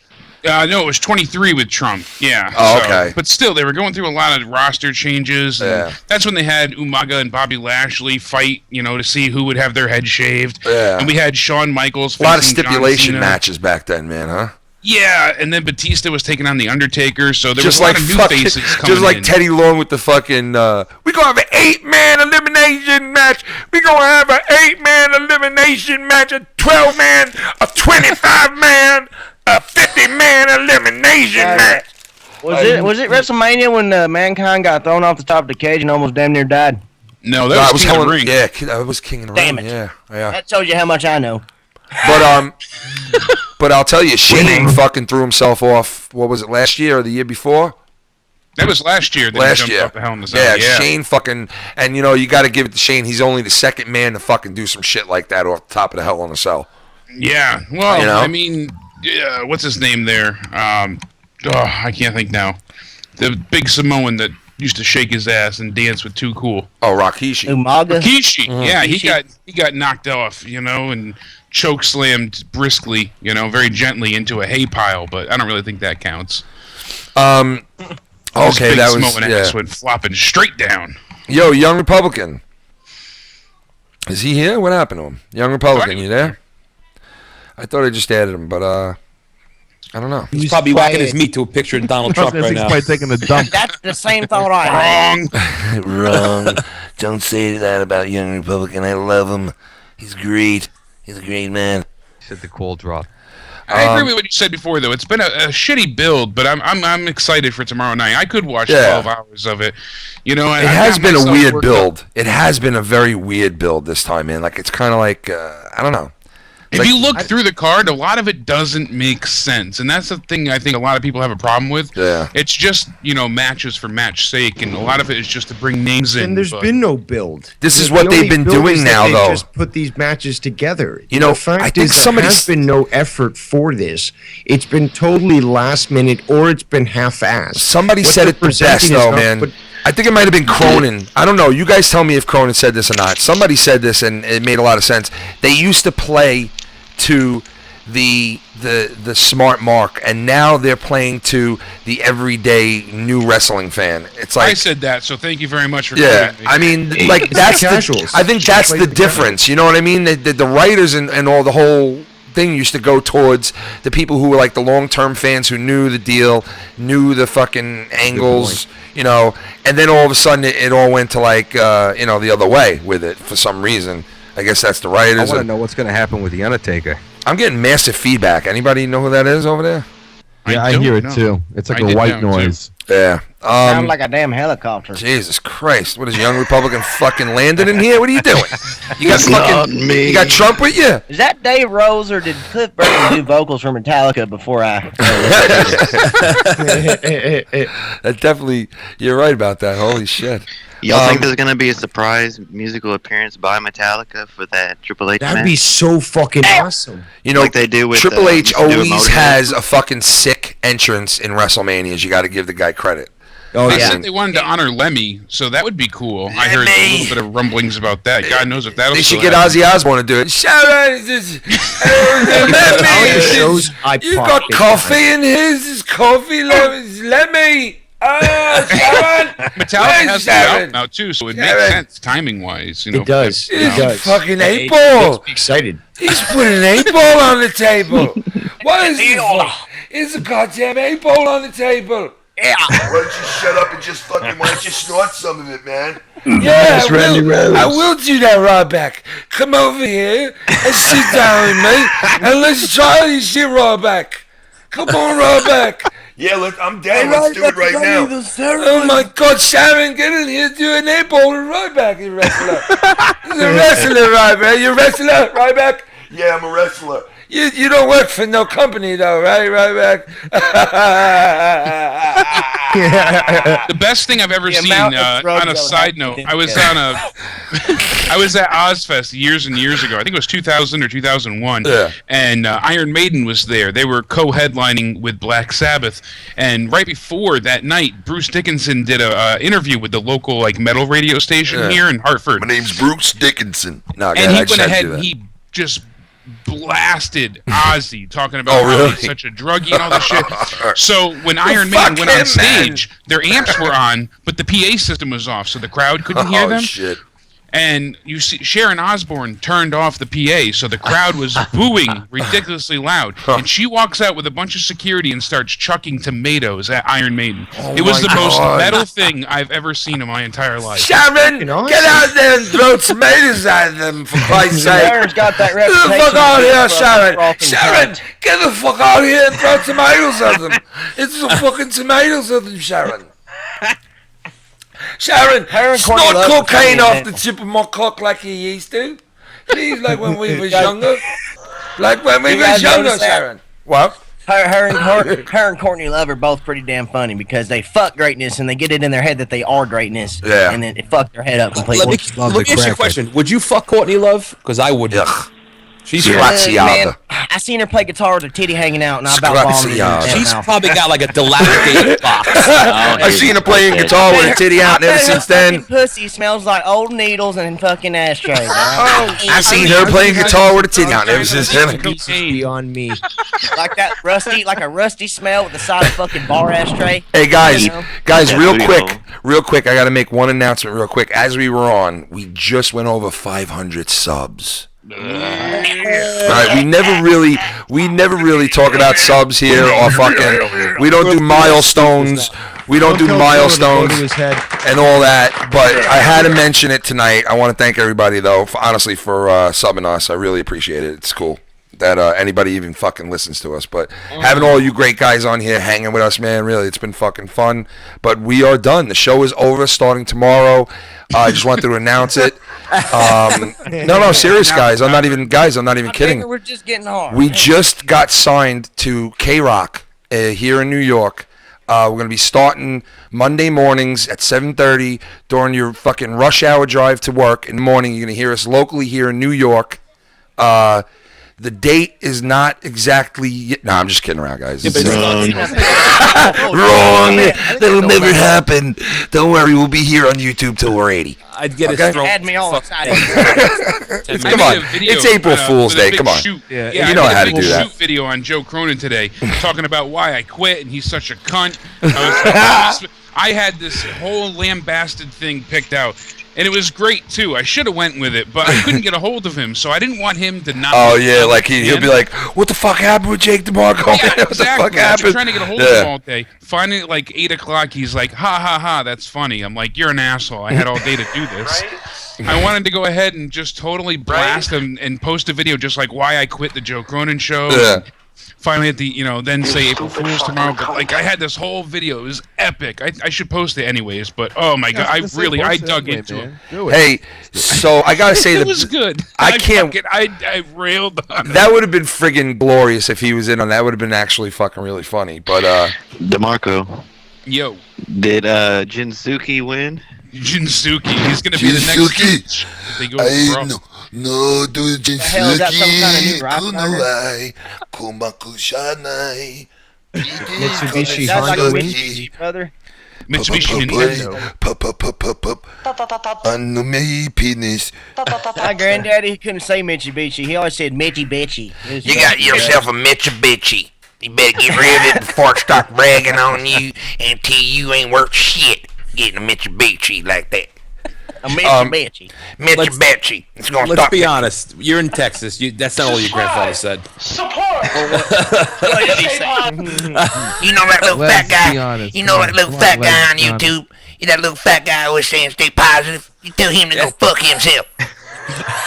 No, it was 23 with Trump. Yeah. Oh, okay. But still, they were going through a lot of roster changes. And that's when they had Umaga and Bobby Lashley fight, you know, to see who would have their head shaved. Yeah. And we had Shawn Michaels. A lot of stipulation matches back then, man, huh? Yeah, and then Batista was taking on The Undertaker, so there just was a like lot of new fucking, faces coming just like in. Teddy Long with the fucking, we gonna have an 8-man elimination match. We gonna have an 8-man elimination match, a 12-man, a 25-man, a 50-man elimination match. Was it WrestleMania when Mankind got thrown off the top of the cage and almost damn near died? No, that was King of the Ring. Yeah, that was King of the Ring. Damn it. Yeah. That tells you how much I know. But I'll tell you, Shane fucking threw himself off. What was it, last year or the year before? That was last year. That he jumped off the Hell in the Cell. Yeah, Shane fucking, and you know you got to give it to Shane. He's only the second man to fucking do some shit like that off the top of the Hell in the Cell. Yeah, well, You know? I mean, what's his name there? I can't think now. The big Samoan that used to shake his ass and dance with Too Cool. Oh, Rikishi. Umaga. Rikishi. Yeah, Rikishi. he got knocked off, you know, and choke slammed briskly, you know, very gently into a hay pile, but I don't really think that counts. Okay, that was Samoan ass went flopping straight down. Yo, Young Republican. Is he here? What happened to him? Young Republican, you there? I thought I just added him, but I don't know. He's probably whacking his meat to a picture of Donald Trump right now. He's taking a dump. That's the same thought I had. Wrong. Don't say that about Young Republican. I love him. He's great. He's a great man. Said the call drop. I agree with what you said before, though. It's been a shitty build, but I'm excited for tomorrow night. I could watch 12 hours of it. You know, and it has been a weird build. It has been a very weird build this time, man. Like it's kind of like I don't know. If you look through the card, a lot of it doesn't make sense, and that's the thing I think a lot of people have a problem with. Yeah. It's just, you know, matches for match sake, and a lot of it is just to bring names in. And there's been no build. This is what they've been doing now, though. Just put these matches together. You know, the fact I think is there has been no effort for this. It's been totally last minute, or it's been half-assed. Somebody What said they're it the presenting best, is though, not man. what- I think it might have been Cronin. I don't know. You guys tell me if Cronin said this or not. Somebody said this, and it made a lot of sense. They used to play to the smart mark, and now they're playing to the everyday new wrestling fan. It's like I said that, so thank you very much for yeah. quoting me. I mean, like that's casuals. I think that's the difference. You know what I mean? The writers and all the whole thing used to go towards the people who were like the long-term fans who knew the deal, knew the fucking angles, you know, and then all of a sudden it all went to like you know, the other way with it for some reason. I guess that's the I writers. want to know what's going to happen with The Undertaker. I'm getting massive feedback. Anybody know who that is over there? Yeah, I hear it too. It's like a white noise. Yeah. Sound like a damn helicopter. Jesus Christ! What is Young Republican fucking landed in here? What are you doing? You got fucking you got Trump with you? Is that Dave Rose or did Cliff Burton do vocals for Metallica before I? That definitely, you're right about that. Holy shit! Y'all think there's gonna be a surprise musical appearance by Metallica for that Triple H That'd match? be so fucking awesome. You know, Like they do with, Triple H used to do with always Motorhead. has a fucking sick entrance in WrestleManias. You got to give the guy credit. Oh They yeah. said they wanted to honor Lemmy, so that would be cool. I heard a little bit of rumblings about that. God knows if that'll They still should get happen. Ozzy Osbourne to do it. Shout out, All the shows I you got popped coffee in his? Is coffee? Let me. Sharon. Metallica has the Sharon. album out too, so it Sharon. makes sense timing wise. You know, It does. He's It does. fucking It- eight ball. makes me excited. He's putting an 8-ball on the table. What is this for? It's a goddamn 8-ball on the table. Why don't you shut up and just fucking, why don't you snort some of it, man? Yeah, I will do that, Ryback. Come over here and sit down with me, and let's try this shit, Ryback. Come on, Ryback. Yeah, look, I'm down. Let's do it right now. Oh my God, Sharon, get in here, do an 8-ball with Ryback, you wrestler. He's a wrestler, Ryback. You a wrestler, Ryback? Yeah, I'm a wrestler. You don't work for no company though, right, Ryback? The best thing I've ever seen. On a side note, I was at Ozfest years and years ago. I think it was 2000 or 2001. Yeah. And Iron Maiden was there. They were co-headlining with Black Sabbath. And right before that night, Bruce Dickinson did a interview with the local metal radio station here in Hartford. My name's Bruce Dickinson. No, and he went ahead and he just blasted Ozzy, talking about how he's such a druggie and all this shit. So when Iron Maiden went on stage, their amps were on, but the PA system was off, so the crowd couldn't hear them. Shit. And you see, Sharon Osbourne turned off the PA, so the crowd was booing ridiculously loud. And she walks out with a bunch of security and starts chucking tomatoes at Iron Maiden. It was the most metal thing I've ever seen in my entire life. Sharon, get out there and throw tomatoes at them, for Christ's sake. Sharon's got that Get the reputation. fuck out here, Sharon. Rocking Sharon, cunt. get the fuck out here and throw tomatoes at them. It's the fucking tomatoes at them, Sharon. Sharon, snort cocaine off the tip of my cock like you used to. Please, like when we was younger. Like when we was younger, Sharon. What? Her and Courtney Love are both pretty damn funny because they fuck greatness and they get it in their head that they are greatness. Yeah. And then it fucked their head up completely. Let me ask you a question. Would you fuck Courtney Love? Because I would. She's man, I seen her play guitar with her titty hanging out, and I about vomited. She's probably got like a dilapidated box. I seen her playing guitar with her titty out, and ever since then. Pussy smells like old needles and fucking ashtrays. I seen her playing guitar with her titty out, and ever since then. Beyond me. Like a rusty smell with the side of fucking bar ashtray. Hey guys, real quick, I gotta make one announcement real quick. As we were on, we just went over 500 subs. Right, we never really talk about subs here or fucking. We don't do milestones. We don't do milestones and all that. But I had to mention it tonight. I want to thank everybody though, honestly, for subbing us. I really appreciate it. It's cool that anybody even fucking listens to us. But having all you great guys on here hanging with us, man, really, it's been fucking fun. But we are done. The show is over starting tomorrow. I just wanted to announce it. No, serious guys. I'm not even kidding. We're just getting hard. We just got signed to K-Rock here in New York. We're going to be starting Monday mornings at 7:30 during your fucking rush hour drive to work in the morning. You're going to hear us locally here in New York. The date is not exactly. No, I'm just kidding around, guys. Wrong. That'll never happen. Don't worry, we'll be here on YouTube till we're 80. I'd get Okay. it thrown. Had me all excited. Come on, it's April Fool's Day. Come on, you know how to do that. Shoot video on Joe Cronin today, talking about why I quit and he's such a cunt. I had this whole lambasted thing picked out. And it was great too. I should have went with it, but I couldn't get a hold of him, so I didn't want him to not. Oh yeah, like he'll be like, "What the fuck happened with Jake DeMarco? Yeah, What the fuck exactly. happened?" I'm trying to get a hold of him all day. Finally, at like 8 o'clock, he's like, "Ha ha ha, that's funny." I'm like, "You're an asshole. I had all day to do this." I wanted to go ahead and just totally blast him and post a video just like why I quit the Joe Cronin show. Yeah. Finally, at the then say April Fool's tomorrow. But like I had this whole video. It was epic. I should post it anyways. But oh my god, I dug into it. Hey, so I gotta say it was good. I can't. I railed on it. That would have been friggin' glorious if he was in on that. Would have been actually fucking really funny. But DeMarco. Yo. Did Jinsuke win? Jinsuke, he's gonna be the next Stitch. They go No, do Jinsuke kunai kumakushanai. Mitsubishi Honda win. Brother. Mitsubishi Nintendo. Anime penis. My granddaddy, he couldn't say Mitsubishi. He always said Mitsubishi. You got yourself a Mitsubishi. You better get rid of it before it starts bragging on you until you ain't worth shit getting a Mitsubishi like that. A Mitsubishi. Mitsubishi. It's gonna Let's start. be honest. You're in Texas. That's not all your grandfather said. Support. You know that little fat guy. honest. You know that little fat guy on YouTube. You that little fat guy always saying stay positive. You tell him to go fuck himself.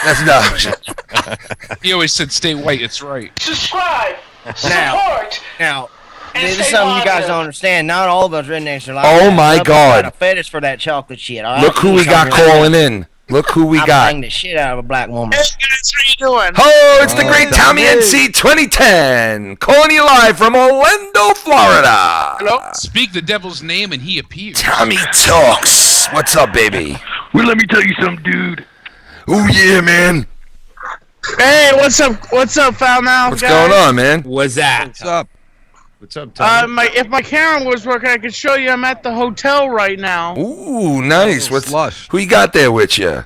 that's not. He always said stay white. It's right. Subscribe. Support. Now, And this is stay something you guys positive. don't understand. Not all of us rednecks are like Oh that. my Some people God. got a fetish for that chocolate shit. All right? Look who we got calling in. Look who we I got. bang the shit out of a black woman. Hey guys, how you doing? Oh, it's the great Tommy NC 2010, calling you live from Orlando, Florida. Hello. Speak the devil's name and he appears. Tommy talks. What's up, baby? Well, let me tell you something, dude. Oh yeah, man. Hey, what's up? What's up, Foulmouth? What's going on, man? What's that? What's up? What's up, Tommy? If my camera was working, I could show you. I'm at the hotel right now. Ooh, nice. Who you got there with you?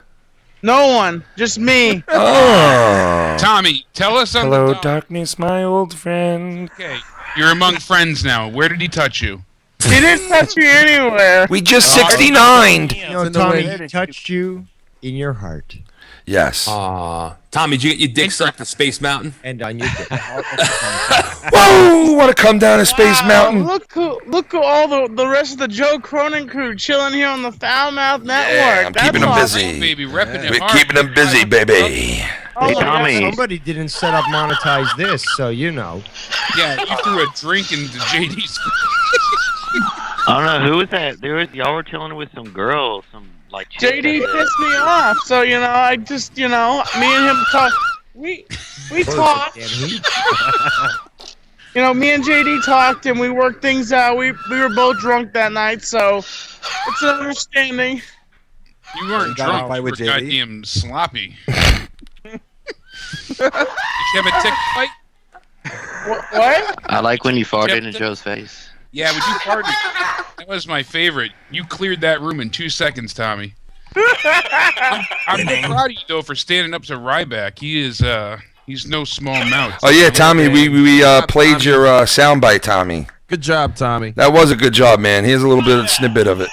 No one, just me. Oh. Tommy, tell us something. Hello, darkness, my old friend. Okay, you're among friends now. Where did he touch you? He didn't touch me anywhere. We just 69'd. You know, Tommy, he touched you in your heart. Yes. Tommy, did you get your dick sucked at Space Mountain? And on your dick. Whoa! Want to come down to Space Mountain? Look who all the rest of the Joe Cronin crew chilling here on the Foulmouth Network. I'm keeping them busy. Baby, repping it We're hard. keeping them busy, baby. Oh, Hey, Tommy. Somebody didn't set up monetize this, so you know. Yeah, you threw a drink into JD's. I don't know who was that. Y'all were chilling with some girls, some like. JD pissed me off, so I just me and him talk. We talked. Me and JD talked and we worked things out. We were both drunk that night, so it's an understanding. You weren't got in a drunk. fight You with were JD? goddamn sloppy. Did you have a tick fight? What? I like when you farted Yep. in Joe's face. Yeah, but you farted. That was my favorite. You cleared that room in 2 seconds, Tommy. I'm proud of you though for standing up to Ryback. He is he's no small mouth. Oh yeah, Tommy, we played your soundbite, Tommy. Good job, Tommy. That was a good job, man. Here's a little bit of a snippet of it.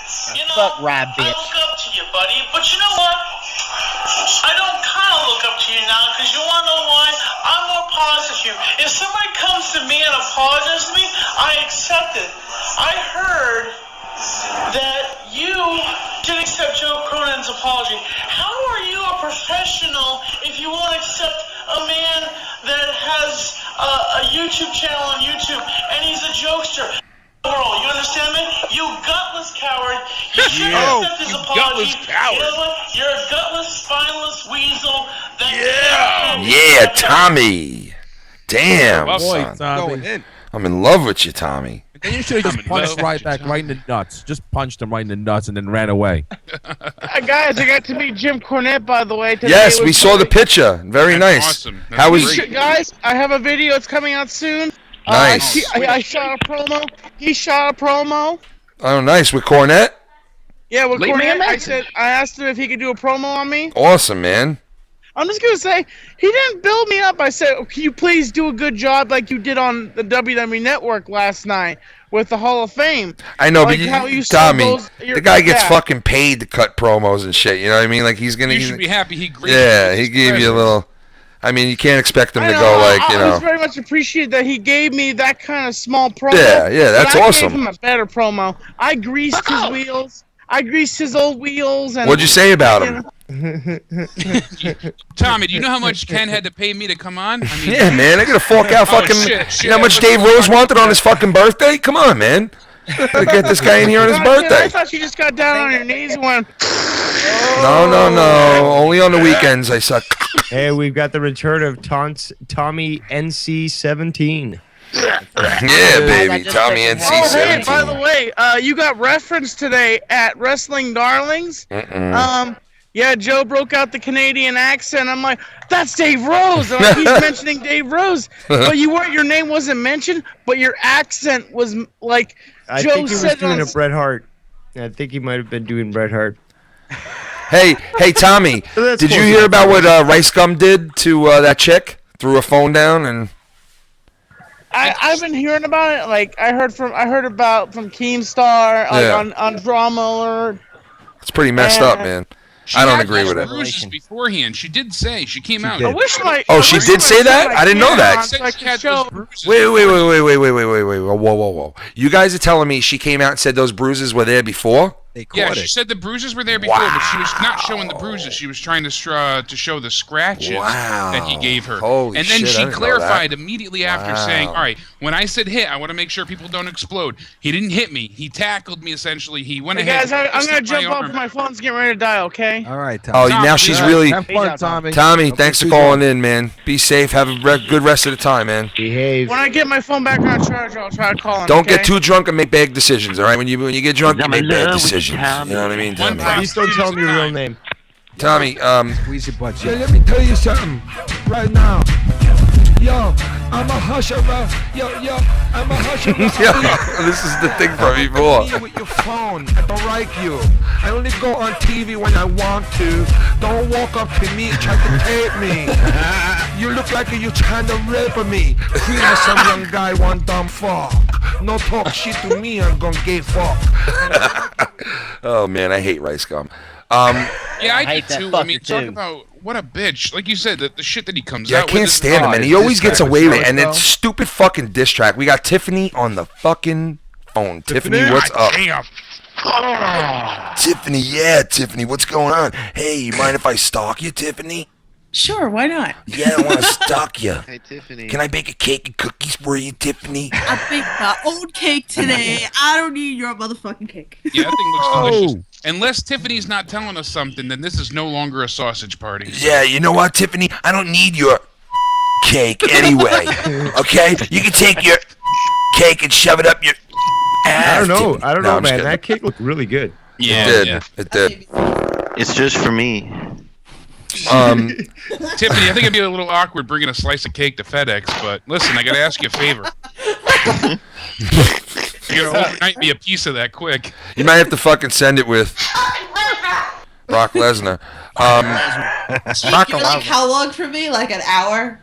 Fuck Ryback. I look up to you, buddy, but you know what? I don't kind of look up to you now, because you want to know why? I'm more positive. If somebody comes to me and apologizes to me, I accept it. I heard that you didn't accept Joe Cronin's apology. How are you a professional if you won't accept a man that has a YouTube channel on YouTube and he's a jokester? You understand me? You gutless coward. You shouldn't accept his apology. You know what? You're a gutless, spineless weasel. Yeah, Tommy. Damn, Boy, son. Tommy. I'm in love with you, Tommy. And you should have just punched Ryback right in the nuts. Just punched him right in the nuts and then ran away. Guys, I got to meet Jim Cornette, by the way. Today. Yes, It we was saw the great. picture. Very nice. Awesome. That's How was? great. Guys, I have a video. It's coming out soon. Nice. I shot a promo. He shot a promo. Oh, nice. With Cornette. Yeah, with Leave me a Cornette, I asked him if he could do a promo on me. Awesome, man. I'm just gonna say he didn't build me up. I said, "Can you please do a good job like you did on the WWE Network last night with the Hall of Fame?" I know, Like but how you saw Tommy, those- the guy gets yeah. fucking paid to cut promos and shit. You know what I mean? Like he's gonna. You should be happy he graced Yeah, you he with his gave you a presence. little. I mean, you can't expect him I to know, go like I you was know. very much appreciated that he gave me that kind of small promo. Yeah, that's but I awesome. gave him a better promo. I greased his wheels. I greased his old wheels. And What'd you say about him? Tommy, do you know how much Ken had to pay me to come on? I mean, Yeah, man, I gotta fork out Oh, fucking. shit, You know how much I Dave forgot. Rose wanted on his fucking birthday? Come on, man. Gotta get this guy in here on his I birthday. thought you just got down on your knees and went. No. Only on the weekends I suck. Hey, we've got the return of Tommy NC-17. Yeah, baby. Tommy Oh, hey, NC-17. by the way, you got referenced today at Wrestling Darlings. Yeah, Joe broke out the Canadian accent. I'm like, that's Dave Rose. I'm like, he's mentioning Dave Rose, but your name wasn't mentioned, but your accent was like I Joe think he was said doing on. a Bret Hart. I think he might have been doing Bret Hart. Hey, Tommy, That's did you close hear enough. about what RiceGum did to that chick? Threw a phone down and. I've been hearing about it. Like I heard about from Keemstar, like Yeah. on Drama Alert. It's pretty messed up, man. I don't agree with it. Bruises beforehand. She did say she came out. did. I wish my. Oh, I she wish did my- say that? my I didn't know camera that. on so I could show- Wait. Whoa. You guys are telling me she came out and said those bruises were there before? They Yeah, caught she it. said the bruises were there before, but she was not showing the bruises. She was trying to show the scratches that he gave her. Holy and then shit, I she didn't know clarified that. immediately after saying, all right, when I said hit, I want to make sure people don't explode. He didn't hit me. He tackled me, essentially. He went Hey ahead. guys, I'm gonna twisted jump my off arm. my phone's getting ready to die. Okay. All right, Oh, now she's really. Have fun, Tommy. Tommy, thanks for calling in, man. Be safe. Have a good rest of the time, man. Behave. When I get my phone back on charge, I'll try to call him. Don't okay? get too drunk and make bad decisions, all right? When you get drunk, you make bad decisions. You know what I mean, Tommy? Please don't tell me your real name. Tommy, Squeeze your butt. Yeah, let me tell you something right now. Yo, I'm a husher. Yo, I'm a husher. Yo, this is the thing from before. Me with your phone. I don't like you. I only go on TV when I want to. Don't walk up to me and try to tape me. You look like you're trying to rape me. Cream of some young guy, one dumb fuck. No talk shit to me, I'm gonna get fucked. Oh man, I hate RiceGum. Yeah, I hate do that too. I mean, fucker, talk too. about what a bitch. Like you said, the shit that he comes Yeah, I out with. can't is- stand him, man. He his always diss gets track away was with it. And though. it's stupid fucking diss track. We got Tiffany on the fucking phone. Tiffany, what's up? Damn. Tiffany, yeah, Tiffany, what's going on? Hey, you mind if I stalk you, Tiffany? Sure, why not? Yeah, I want to stalk you. Hey, Tiffany. Can I bake a cake and cookies for you, Tiffany? I baked my own cake today. I don't need your motherfucking cake. Yeah, that thing looks delicious. Unless Tiffany's not telling us something, then this is no longer a sausage party. Yeah, you know what, Tiffany? I don't need your cake anyway. Okay? You can take your cake and shove it up your ass. I don't know. Tiffany. I don't No, know, I'm just man. kidding. That cake looked really good. Yeah, It did. yeah. It did. It's just for me. Tiffany, I think it'd be a little awkward bringing a slice of cake to FedEx, but listen, I gotta ask you a favor. You're gonna overnight me a piece of that quick. You might have to fucking send it with Brock Lesnar. Jake, you're like, how long for me? Like an hour?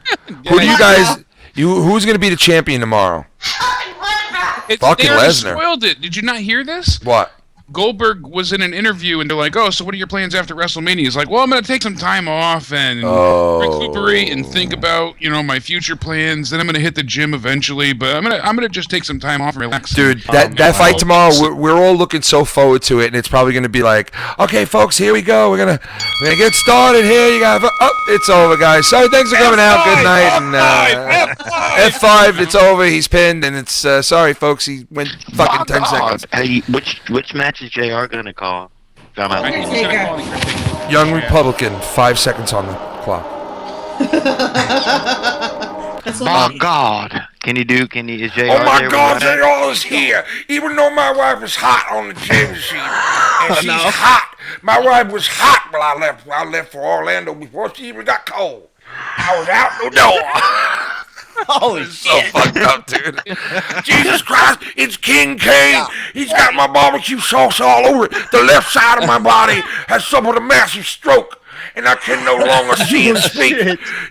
Who do you guys? Who's gonna be the champion tomorrow? Fucking They already Lesnar. spoiled it. Did you not hear this? What? Goldberg was in an interview, and they're like, "Oh, so what are your plans after WrestleMania?" He's like, "Well, I'm gonna take some time off and recuperate and think about, my future plans. Then I'm gonna hit the gym eventually, but I'm gonna just take some time off and relax." Dude, that fight tomorrow, we're all looking so forward to it, and it's probably gonna be like, okay, folks, here we go. We're gonna get started here. You got it's over, guys. Sorry, thanks for coming out. Good night. And F5, it's over. He's pinned, and it's sorry, folks. He went fucking 10 seconds. Hey, which match is JR gonna call? Found out. Young Republican, 5 seconds on the clock. Oh God! Is JR Oh my there God, with JR is here. Even though my wife is hot on the gym sheet, and she's hot. My wife was hot when I left. I left for Orlando before she even got cold. I was out the door. Holy So fucked up, dude. Jesus Christ, it's King Kane. He's got my barbecue sauce all over it. The left side of my body has suffered a massive stroke, and I can no longer see and speak.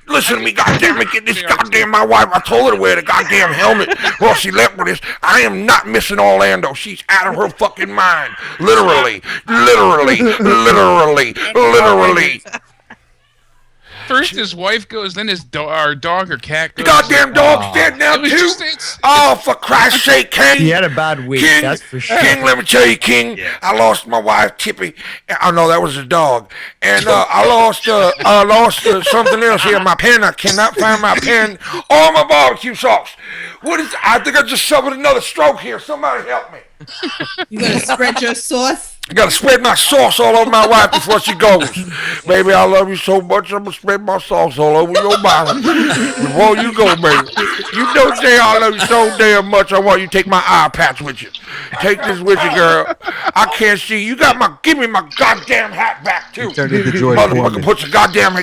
Listen to me, goddamn it, get this goddamn my wife. I told her to wear the goddamn helmet while she left with this. I am not missing Orlando. She's out of her fucking mind. Literally. First his wife goes, then our dog or cat goes. The goddamn dog's dead now, too. Oh, for Christ's sake, King. He had a bad week, King, that's for sure. King, let me tell you, King, I lost my wife, Tippy. Oh, no, that was a dog. And I lost something else here, my pen. I cannot find my pen. All my barbecue sauce. I think I just suffered another stroke here. Somebody help me. You gonna spread your sauce? I gotta spread my sauce all over my wife before she goes. Baby, I love you so much, I'm gonna spread my sauce all over your body before you go, baby. You know, Jay, I love you so damn much, I want you to take my eye patch with you. Take this with you, girl. I can't see. Give me my goddamn hat back, too. Turned into Jordan Motherfucker, Foreman. put your goddamn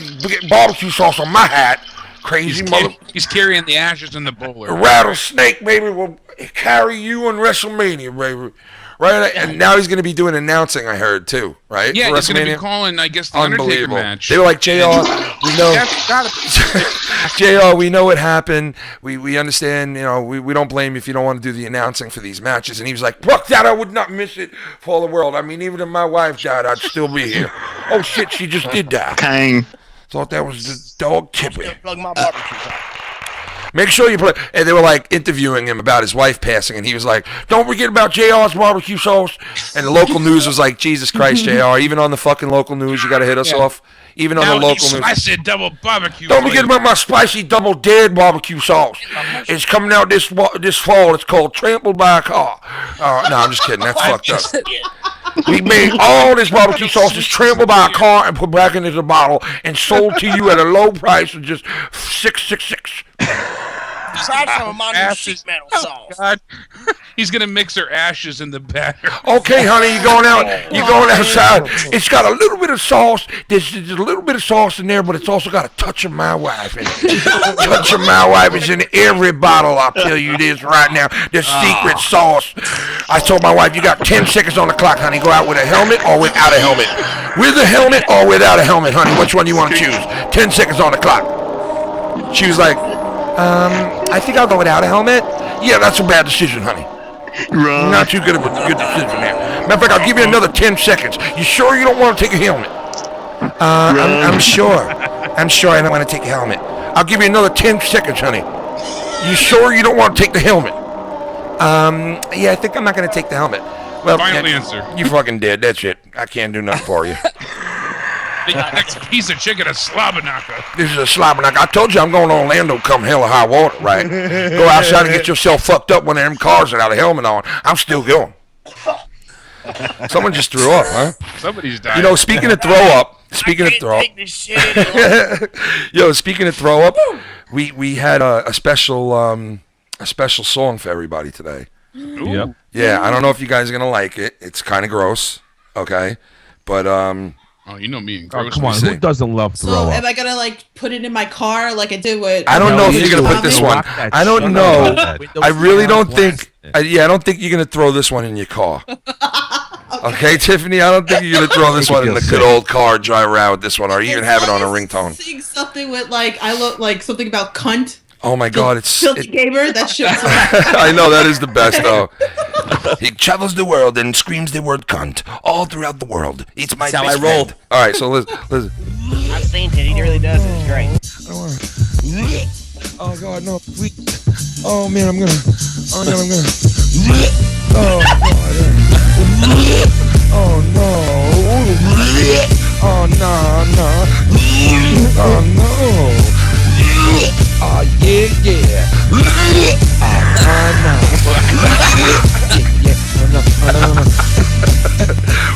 barbecue sauce on my hat. Crazy mother. He's carrying the ashes in the bowler. The rattlesnake, baby, will carry you in WrestleMania, baby. Right, and now he's going to be doing announcing. I heard too, right? Yeah, for he's going to be WrestleMania? calling, I guess, the Undertaker Unbelievable. match. They were like, JR, we know, JR, we know what happened. We understand. We don't blame you if you don't want to do the announcing for these matches. And he was like, fuck that, I would not miss it for all the world. I mean, even if my wife died, I'd still be here. Oh shit, she just did die. Kang. Thought that was the dog Tippy. Plug my barbecue sauce. Make sure you play. And they were like interviewing him about his wife passing, and he was like, "Don't forget about JR's barbecue sauce." And the local news was like, "Jesus Christ, JR! Even on the fucking local news, you got to hit us off. Even on the local news." Spicy double barbecue. Don't forget about my spicy double dead barbecue sauce. It's coming out this fall. It's called Trampled by a Car. No, I'm just kidding. That's fucked up. We made all this barbecue sauces trampled by a car and put back into the bottle and sold to you at a low price of just $6.66. Try some of my new sheet metal sauce. God. He's gonna mix her ashes in the batter. Okay, honey, you're going outside. It's got a little bit of sauce. There's a little bit of sauce in there, but it's also got a touch of my wife in it. Touch of my wife is in every bottle. I'll tell you this right now. The secret sauce. I told my wife, you got 10 seconds on the clock, honey. Go out with a helmet or without a helmet. With a helmet or without a helmet, honey. Which one you want to choose? 10 seconds on the clock. She was like, I think I'll go without a helmet. Yeah, that's a bad decision, honey. Not too good of a good decision there. Matter of fact, I'll give you another 10 seconds. You sure you don't want to take a helmet? I'm sure. I'm sure I don't want to take a helmet. I'll give you another 10 seconds, honey. You sure you don't want to take the helmet? Yeah, I think I'm not going to take the helmet. Well, Final answer. You fucking did. That's it. I can't do nothing for you. The next piece of chicken, a slobberknocker. This is a slobberknocker. I told you I'm going to Orlando come hell or high water, right? Go outside and get yourself fucked up one of them cars without a helmet on. I'm still going. Someone just threw up, huh? Somebody's dying. You know, speaking of throw up, speaking of throw up, we had a special song for everybody today. Yep. Yeah, I don't know if you guys are gonna like it. It's kind of gross, okay? But oh, you know me and gross. Come on, who doesn't love throw So up? am I gonna like put it in my car like I did with? I don't know if you're gonna put this one. I don't know. I really don't think. I don't think you're gonna throw this one in your car. Okay, Tiffany, I don't think you're gonna throw this one in the good old car, drive around with this one, or even have it on a ringtone. Seeing something with like I look like something about cunt. Oh my God, it's Filthy Gamer. That shit. I know that is the best though. He travels the world and screams the word cunt all throughout the world. It's my That's how best I roll. friend. All right, so listen. I've seen it. He really does it. It's great. Oh God, no! Oh man, I'm gonna. Oh no, I'm gonna. Oh God. Oh no! Oh no, no! Oh no! Oh yeah!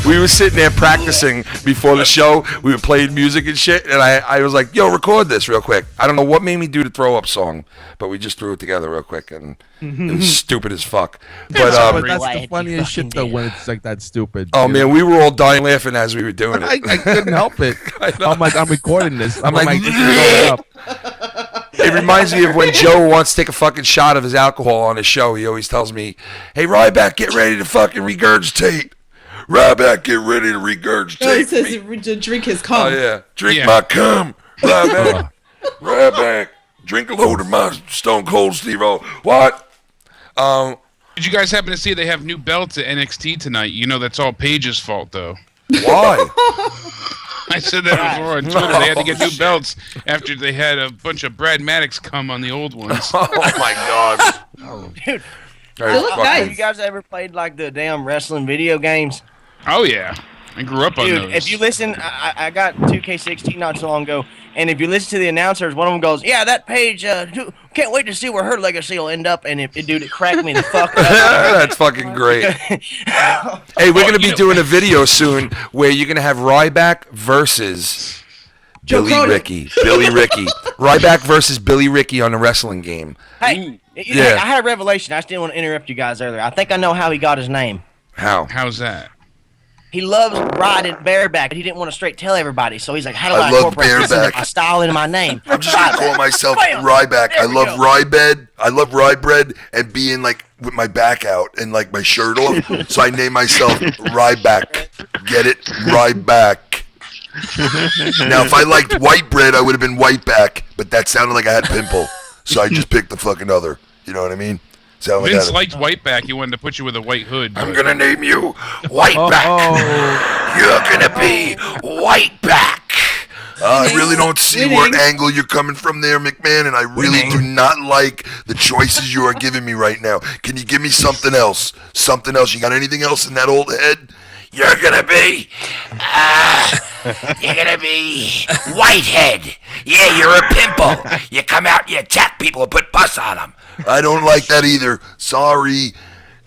We were sitting there practicing before the show. We were playing music and shit, and I was like, "Yo, record this real quick." I don't know what made me do the throw up song, but we just threw it together real quick, and it was stupid as fuck. But that's the funniest shit though when it's like that stupid. Oh man, we were all dying laughing as we were doing it. I couldn't help it. I'm like, I'm recording this. I'm like, this is going up. It reminds me of when Joe wants to take a fucking shot of his alcohol on his show. He always tells me, "Hey, Ryback, get ready to fucking regurgitate. Ryback, get ready to regurgitate." No, he says to drink his cum. Oh yeah, drink my cum, Ryback. Ryback, drink a load of my Stone Cold Steve-O. What? Did you guys happen to see they have new belts at NXT tonight? You know that's all Paige's fault though. Why? I said that before on Twitter. They had to get new belts after they had a bunch of Brad Maddox come on the old ones. Oh my God. Dude, nice. have you guys ever played like the damn wrestling video games? Oh yeah, I grew up on Dude, those. if you listen, I got 2K16 not so long ago, and if you listen to the announcers, one of them goes, "Yeah, that Paige, can't wait to see where her legacy will end up." And dude, it cracked me the fuck up. That's fucking great. Hey, we're gonna be doing a video soon where you're gonna have Ryback versus Billy Ricky. Ryback versus Billy Ricky on the wrestling game. Hey, I had a revelation. I just didn't want to interrupt you guys earlier. I think I know how he got his name. How? How's that? He loves riding bareback, but he didn't want to straight tell everybody. So he's like, "How do I love incorporate this into bareback. my style into my name?" I'm just gonna call myself Bam! Ryback. There I we love go. rye bed. I love rye bread and being like with my back out and like my shirt off. So I named myself Ryback. Get it? Ryback. Now if I liked white bread, I would have been Whiteback, but that sounded like I had pimple. So I just picked the fucking other. You know what I mean? Sound like Vince that. liked Whiteback. He wanted to put you with a white hood. I'm gonna name you Whiteback. You're gonna be Whiteback. I really don't see what angle you're coming from there, McMahon, and I really do not like the choices you are giving me right now. Can you give me something else? Something else? You got anything else in that old head? You're gonna be Whitehead. Yeah, you're a pimple. You come out and you attack people and put pus on them. I don't like that either. Sorry.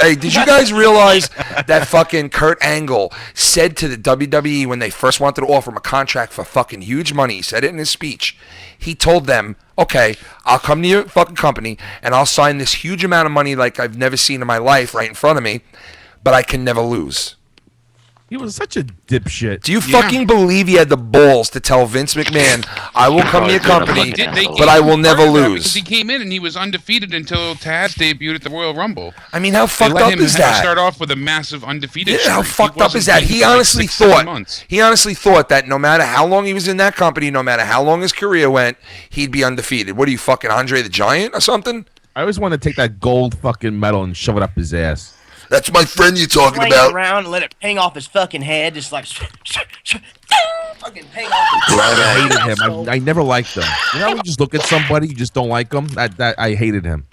Hey, did you guys realize that fucking Kurt Angle said to the WWE when they first wanted to offer him a contract for fucking huge money? He said it in his speech. He told them, okay, I'll come to your fucking company and I'll sign this huge amount of money like I've never seen in my life right in front of me, but I can never lose. He was such a dipshit. Do you fucking believe he had the balls to tell Vince McMahon, I will come to your company, but I will never lose? Because he came in and he was undefeated until Taz debuted at the Royal Rumble. I mean, how fucked They let up him is that? Start off with a massive undefeated Yeah, how streak. fucked up is that? He honestly thought that no matter how long he was in that company, no matter how long his career went, he'd be undefeated. What are you, fucking Andre the Giant or something? I always want to take that gold fucking medal and shove it up his ass. That's my friend you're talking Swing about. it around and let it ping off his fucking head, just like fucking ping off. I hated him. I never liked him. You know, when you just look at somebody, you just don't like them. That I hated him.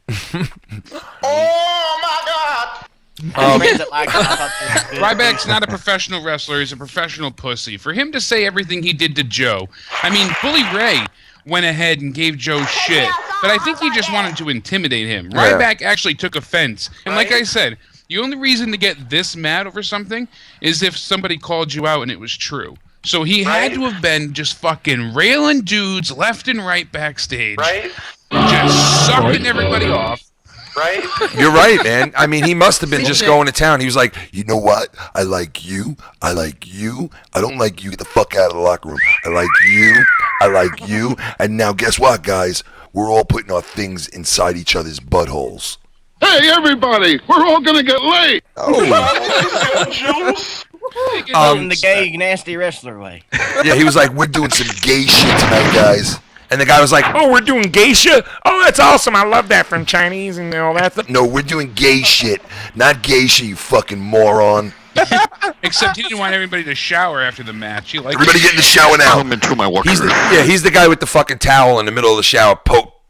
Ryback's not a professional wrestler. He's a professional pussy. For him to say everything he did to Joe, I mean, Bully Ray went ahead and gave Joe shit, but I think he just wanted to intimidate him. Yeah. Ryback actually took offense. And like I said, the only reason to get this mad over something is if somebody called you out and it was true. So he had to have been just fucking railing dudes left and right backstage. Right? Just sucking everybody off. Right? You're right, man. I mean, he must have been just going to town. He was like, you know what? I like you. I like you. I don't like you. Get the fuck out of the locker room. I like you. I like you. And now guess what, guys? We're all putting our things inside each other's buttholes. Hey, everybody! We're all gonna get laid! In the gay, nasty wrestler way. Yeah, he was like, we're doing some gay shit tonight, guys. And the guy was like, oh, we're doing geisha? Oh, that's awesome. I love that from Chinese and all that. No, we're doing gay shit, not geisha, you fucking moron. Except he didn't want everybody to shower after the match. He liked Everybody get in the shower now. He's the guy with the fucking towel in the middle of the shower,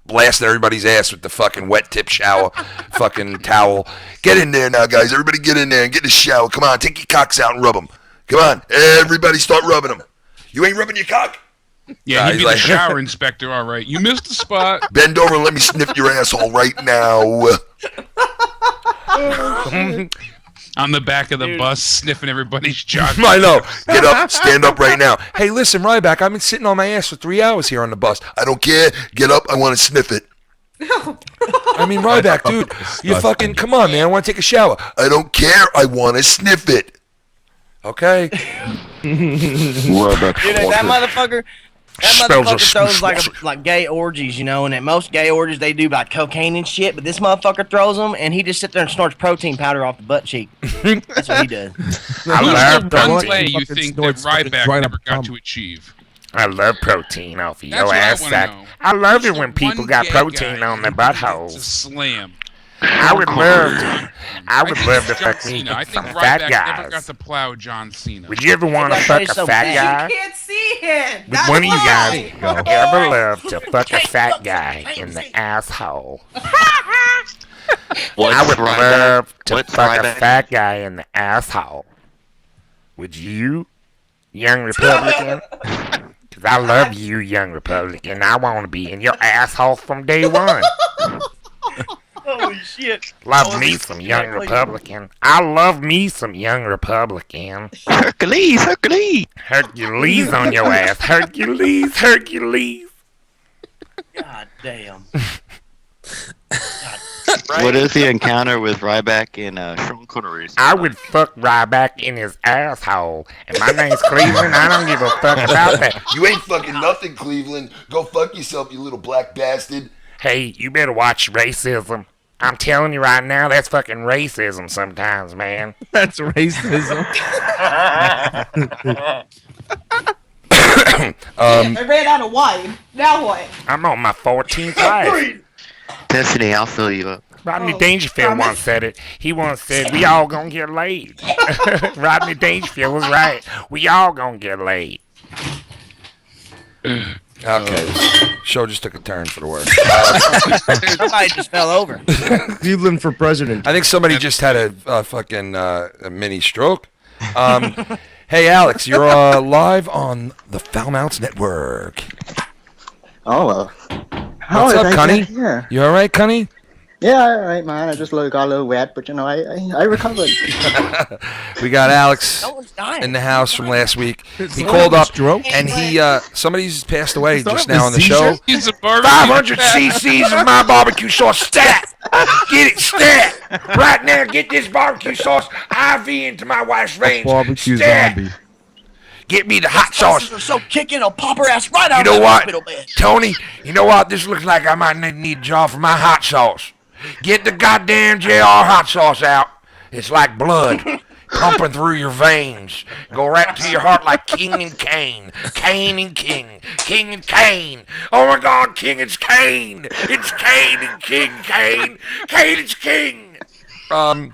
blasting everybody's ass with the fucking wet tip shower fucking towel. Get in there now, guys. Everybody get in there and get in the shower. Come on, take your cocks out and rub them. Come on, everybody start rubbing them. You ain't rubbing your cock? Yeah, he'd be the shower inspector, all right. You missed the spot. Bend over and let me sniff your asshole right now. On the back of the bus, sniffing everybody's jock. I know. Get up, stand up right now. Hey, listen, Ryback, I've been sitting on my ass for 3 hours here on the bus. I don't care. Get up. I want to sniff it. I mean, Ryback, dude, you fucking, come on, man. I want to take a shower. I don't care. I want to sniff it. Okay. That motherfucker throws like gay orgies, you know, and at most gay orgies they do like cocaine and shit, but this motherfucker throws them and he just sits there and snorts protein powder off the butt cheek. That's what he does. I love One protein. way you think that Ryback never got to achieve. I love protein off of That's your what I ass wanna sack. know. I love it Who's when the people one got gay protein guy on their who needs buttholes. to slam. I would love to. I would love to John fuck me Cena. I think some fat Ryback never got guys. to plow John Cena. Would you ever want to fuck a fat guy? You can't see him. Would one of you guys ever love to fuck a fat guy in the asshole? I would love to fuck a fat guy in the asshole. Would you, young Republican? Because I love you, young Republican. I want to be in your asshole from day one. Holy shit. Love me some young Republican. I love me some young Republican. Hercules. Hercules on your ass. Hercules. God damn. What is the encounter with Ryback and Sean Connery? I would fuck Ryback in his asshole. And my name's Cleveland. I don't give a fuck about that. You ain't fucking nothing, Cleveland. Go fuck yourself, you little black bastard. Hey, you better watch racism. I'm telling you right now, that's fucking racism sometimes, man. That's racism. I ran out of wine. Now what? I'm on my 14th life. Destiny, I'll fill you up. Rodney Dangerfield once said it. He once said, we all gonna get laid. Rodney Dangerfield was right. We all gonna get laid. Okay, this show just took a turn for the worse. Somebody just fell over. Cleveland for president. I think somebody just had a fucking a mini stroke. Hey, Alex, you're live on the FoulMouthsNetwork. Oh, well. What's up, Cunny? Yeah. You all right, Cunny? Yeah, all right, man. I just got a little wet, but, I recovered. We got Alex in the house from last week. He called up, and somebody's passed away just now on the show. He's a barbecue. 500 cc's of my barbecue sauce stat. Get it stat. Right now, get this barbecue sauce IV into my wife's veins. Barbecue Stat. zombie. Get me the hot sauce. Are so kicking, I'll pop her ass right out You know of the what, hospital bed. Tony? You know what? This looks like I might need a job for my hot sauce. Get the goddamn JR hot sauce out. It's like blood pumping through your veins. Go right to your heart like King and Kane. Kane and King. King and Kane. Oh my God, King, it's Kane. It's Kane and King. Kane. Kane, it's King. That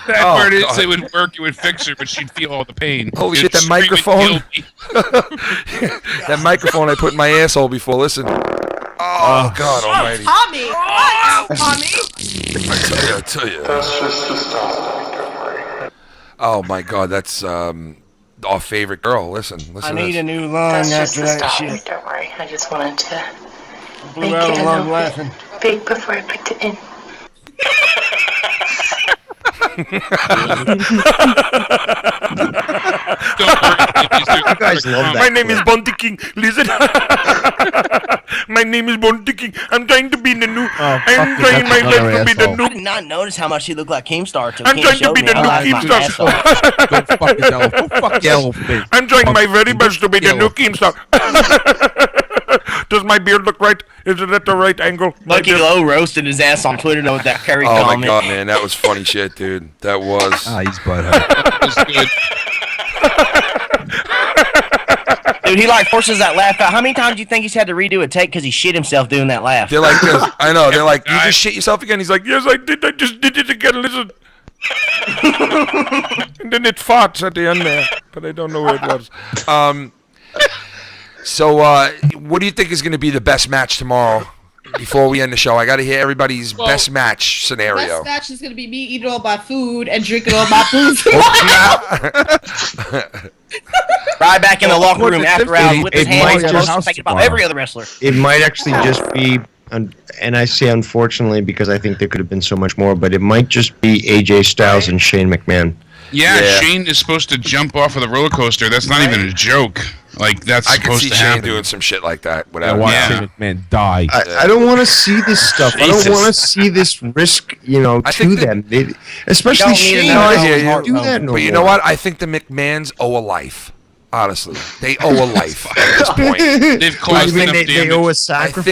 part is, it would work, it would fix her, but she'd feel all the pain. Holy It'd shit, that scream and microphone. kill me. That microphone I put in my asshole before. Listen. Oh, God almighty. Tommy! What? Tommy? I tell you. That's just the start. Oh, my God, that's our favorite girl. Listen I to need this. a new lung That's just after the that start. shit. Don't worry. I just wanted to Blew make out it a a lung little laughing. bit big before I put it in. You guys love that. My name is Bounty King. Listen. My name is Bounty King. I'm trying to be the new. I'm trying my life to be the new. I did not notice how much he looked like Keemstar until I'm King trying to showed be me. the I new laughed my ass off. Keemstar. Go fuck yourself. Go fuck yourself, bitch. I'm trying my very best to be the new Keemstar. Does my beard look right? Is it at the right angle? Lucky Low roasted his ass on Twitter though with that Curry Oh, comment. my God, man. That was funny shit, dude. That was. He's butthurt. That was good. Dude, he like forces that laugh out. How many times do you think he's had to redo a take because he shit himself doing that laugh? They're like, I know. They're like, you just shit yourself again. He's like, yes, I did. I just did it again. Listen. And then it farts at the end there, but I don't know where it was. So, what do you think is going to be the best match tomorrow? Before we end the show, I got to hear everybody's best match scenario. Best match is gonna be me eating all my food and drinking all my food. Ryback in the locker room after hours with his hands just thinking about every other wrestler. It might actually just be, and I say unfortunately because I think there could have been so much more, but it might just be AJ Styles and Shane McMahon. Yeah, Shane is supposed to jump off of the roller coaster. That's not even a joke. Like, that's I could supposed see to Shane happen. doing some shit like that. I Without want Yeah. Shane McMahon die. I don't want to see this stuff. I Jesus. don't want to see this risk, I think to that- them. Especially You don't need Shane. another I hear you. Do that no But you more. know what? I think the McMahons owe a life. Honestly, they owe a life at this point. They've caused enough they damage. owe a I sacrifice?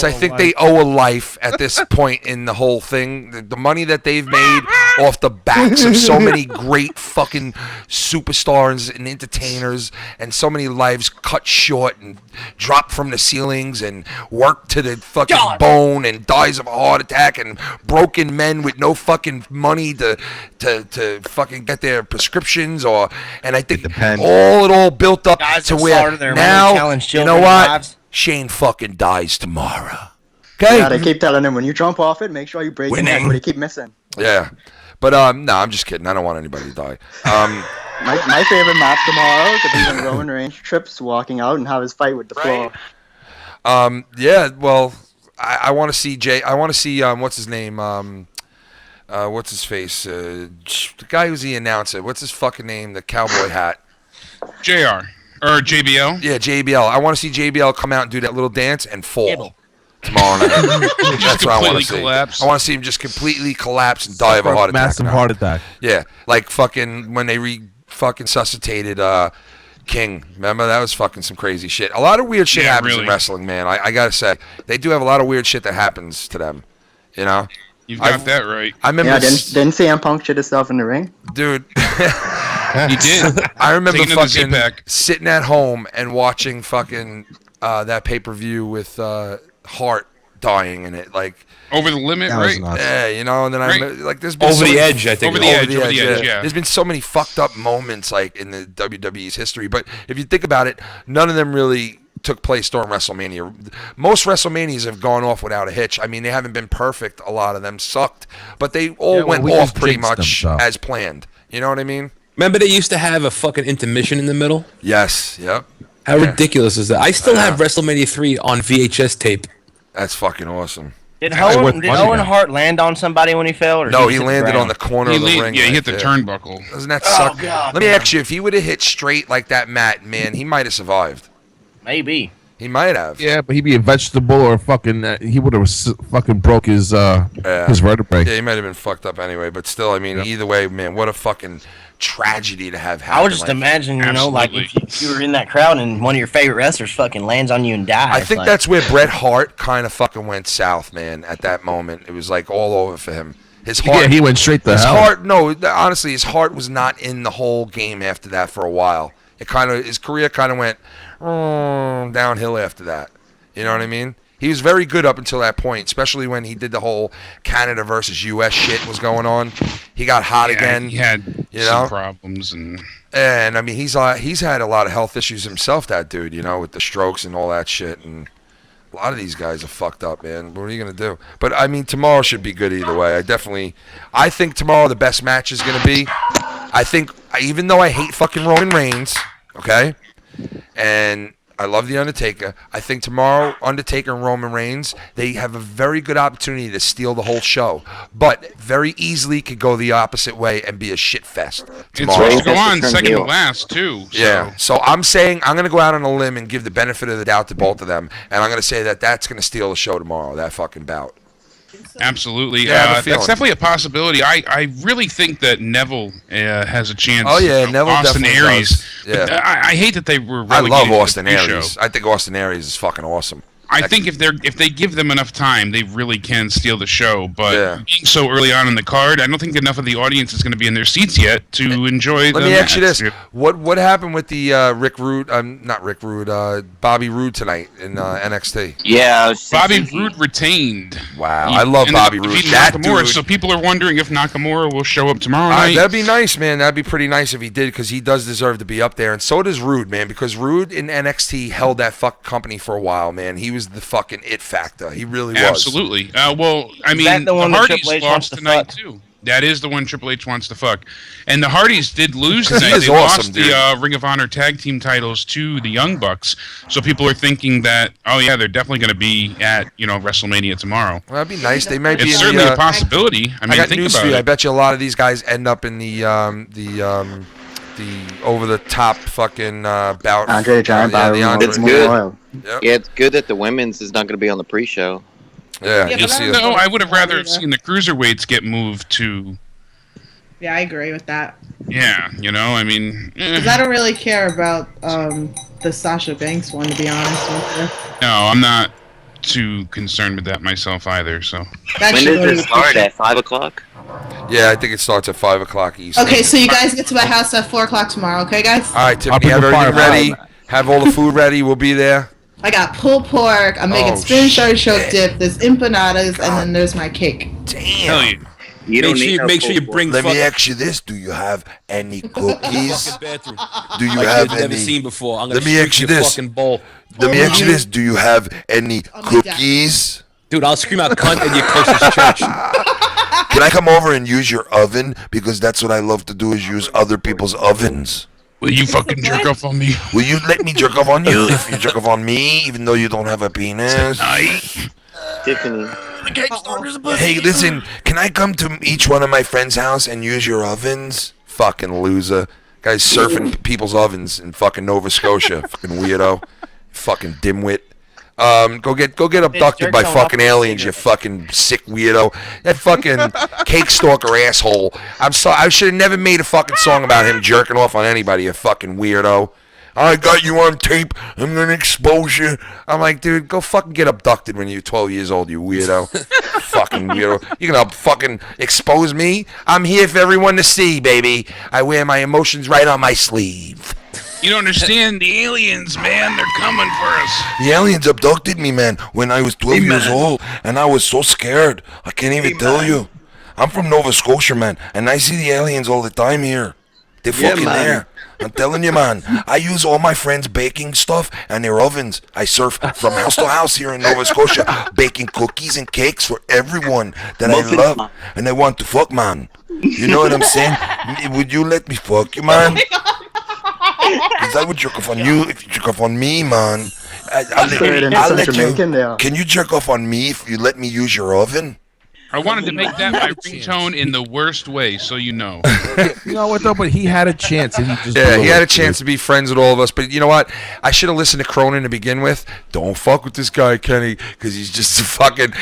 think, I think they owe a life at this point in the whole thing. The money that they've made off the backs of so many great fucking superstars and entertainers, and so many lives cut short and dropped from the ceilings and worked to the fucking bone and dies of a heart attack, and broken men with no fucking money to fucking get their prescriptions, and I think all it all built up Guys to that where started their now challenge you know children's what lives. Shane fucking dies tomorrow. Okay. Yeah, they keep telling him when you jump off it, make sure you break your neck, but they keep missing. Yeah, but no, I'm just kidding. I don't want anybody to die. My favorite match tomorrow could be when Roman Reigns trips walking out and have his fight with the floor. Yeah, well, I want to see Jay. I want to see what's his name? What's his face? The guy who's the announcer. What's his fucking name? The cowboy hat. JR or JBL. Yeah, JBL. I want to see JBL come out and do that little dance and fall tomorrow night. That's what I want to see. Collapse. I want to see him just completely collapse and die of a heart attack. Massive heart attack. Yeah, like fucking when they fucking resuscitated King. Remember, that was fucking some crazy shit. A lot of weird shit happens in wrestling, man. I gotta say, they do have a lot of weird shit that happens to them. You know. You've got that right. I remember. Yeah, didn't CM Punk shit himself in the ring? Dude. He did. I remember Taking in the fucking Z-Pack. sitting at home and watching fucking that pay-per-view with Hart dying in it, like Over the Limit, right? Yeah, you know, and then Right. like there's been Over so the many- Edge, I think. Over the Edge, yeah. There's been so many fucked up moments like in the WWE's history, but if you think about it, none of them really took place during WrestleMania. Most WrestleManias have gone off without a hitch. I mean, they haven't been perfect. A lot of them sucked, but they all went we off just pretty jinxed them, much so. as planned. You know what I mean? Remember they used to have a fucking intermission in the middle? Yes. Yep. How ridiculous is that? I still have WrestleMania 3 on VHS tape. That's fucking awesome. Did Owen Hart land on somebody when he fell? Or No, did he hit landed ground? on the corner of the ring. Yeah, he right hit the there. turnbuckle. Doesn't that suck? God, Let me man. ask you, if he would have hit straight like that mat, man, he might have survived. Maybe. He might have. Yeah, but he'd be a vegetable or fucking. He would have fucking broke his vertebrae. Yeah, he might have been fucked up anyway, but still, I mean, either way, man, what a fucking tragedy to have happen. I would just like, imagine, you know, like if you were in that crowd and one of your favorite wrestlers fucking lands on you and dies. I think like, that's where Bret Hart kind of fucking went south, man. At that moment, it was like all over for him. His heart, Yeah, he went straight to his hell. heart. No, honestly, his heart was not in the whole game after that for a while. It kind of his career kind of went downhill after that. You know what I mean? He was very good up until that point, especially when he did the whole Canada versus U.S. shit was going on. He got hot again. He had some problems and I mean, he's had a lot of health issues himself, that dude, you know, with the strokes and all that shit. And a lot of these guys are fucked up, man. What are you going to do? But, I mean, tomorrow should be good either way. I think tomorrow the best match is going to be, I think, even though I hate fucking Roman Reigns, okay, and I love The Undertaker, I think tomorrow, Undertaker and Roman Reigns, they have a very good opportunity to steal the whole show, but very easily could go the opposite way and be a shit fest it's tomorrow. supposed to go on second to last too. So. Yeah, so I'm saying I'm going to go out on a limb and give the benefit of the doubt to both of them, and I'm going to say that that's going to steal the show tomorrow, that fucking bout. Absolutely. Yeah, I have a feeling. That's definitely a possibility. I really think that Neville has a chance. Oh, yeah, Neville Austin definitely Aries. does. Yeah. But I hate that they were I relegated love to the Austin pre-show. Aries. I think Austin Aries is fucking awesome. I think if they give them enough time, they really can steal the show. But being so early on in the card, I don't think enough of the audience is going to be in their seats yet to enjoy. Let me ask you this: What happened with the Bobby Roode tonight in NXT? Yeah, Bobby Roode retained. Wow, I love Bobby Roode. That Nakamura, dude. so people are wondering if Nakamura will show up tomorrow night. That'd be nice, man. That'd be pretty nice if he did, because he does deserve to be up there, and so does Roode, man. Because Roode in NXT held that fuck company for a while, man. He was the fucking it factor. He really was. Absolutely. Well, I Is mean, that the the one that Hardys Triple H wants lost to tonight fuck? too. That is the one Triple H wants to fuck. And the Hardys did lose 'Cause he tonight. is They awesome, lost dude. the Ring of Honor tag team titles to the Young Bucks. So people are thinking that, oh yeah, they're definitely going to be at WrestleMania tomorrow. Well, that'd be nice. They might be. It's in certainly the, a possibility. I mean, got think news about for you. it. I bet you a lot of these guys end up in the over the top fucking bout. Andre the Giant yeah, Battle the Royal. Andre. It's good. Yep. Yeah, it's good that the women's is not going to be on the pre-show. Yeah, Yeah, you'll but I see don't it. No, know. I would have rather seen the cruiserweights get moved to. Yeah, I agree with that. Yeah, I mean. Because I don't really care about the Sasha Banks one, to be honest with you. No, I'm not too concerned with that myself either. So. That When should go does to it the start? pre-show. At 5 o'clock? Yeah, I think it starts at 5 o'clock Eastern. Okay, so you guys get to my house at 4 o'clock tomorrow, okay, guys? All right, Tiffany, bring have the everything fire ready. Have all the food ready. We'll be there. I got pulled pork, I'm making Oh, spinach artichoke shit. dip, there's empanadas, and then there's my cake. Hell yeah. You don't Make sure you bring. Let me fucking- ask you this: do you have any cookies? fucking bathroom. Do you Like have you've never any? seen before. I'm gonna Let me shoot ask you your this. fucking bowl. Let me ask you this: do you have any cookies? Dude, I'll scream out cunt in your closest church. Can I come over and use your oven? Because that's what I love to do, is use other people's ovens. Will you fucking jerk off on me? Will you let me jerk off on you if you jerk off on me, even though you don't have a penis? Tiffany. Hey, listen, can I come to each one of my friends' house and use your ovens? Fucking loser. Guy's surfing people's ovens in fucking Nova Scotia. Fucking weirdo. Fucking dimwit. Go get abducted by fucking aliens, you fucking sick weirdo. That fucking cake stalker asshole. I'm sorry. I should have never made a fucking song about him jerking off on anybody, you fucking weirdo. I got you on tape. I'm gonna expose you. I'm like, dude, go fucking get abducted when you're 12 years old, you weirdo. Fucking weirdo. You're gonna fucking expose me? I'm here for everyone to see, baby. I wear my emotions right on my sleeve. You don't understand the aliens, man. They're coming for us. The aliens abducted me, man, when I was 12 years old, and I was so scared. I can't even tell you. I'm from Nova Scotia, man, and I see the aliens all the time here. They're fucking there. I'm telling you, man. I use all my friends' baking stuff and their ovens. I surf from house to house here in Nova Scotia, baking cookies and cakes for everyone that I love and I want to fuck, man. You know what I'm saying? Would you let me fuck you, man? Because I would jerk off on you if you jerk off on me, man. I'll let you. Can you jerk off on me if you let me use your oven? I wanted to make that my ringtone in the worst way, so you know. You know what though? But he had a chance, and he just he had a chance to be friends with all of us. But you know what? I should have listened to Cronin to begin with. Don't fuck with this guy, Kenny, because he's just a fucking.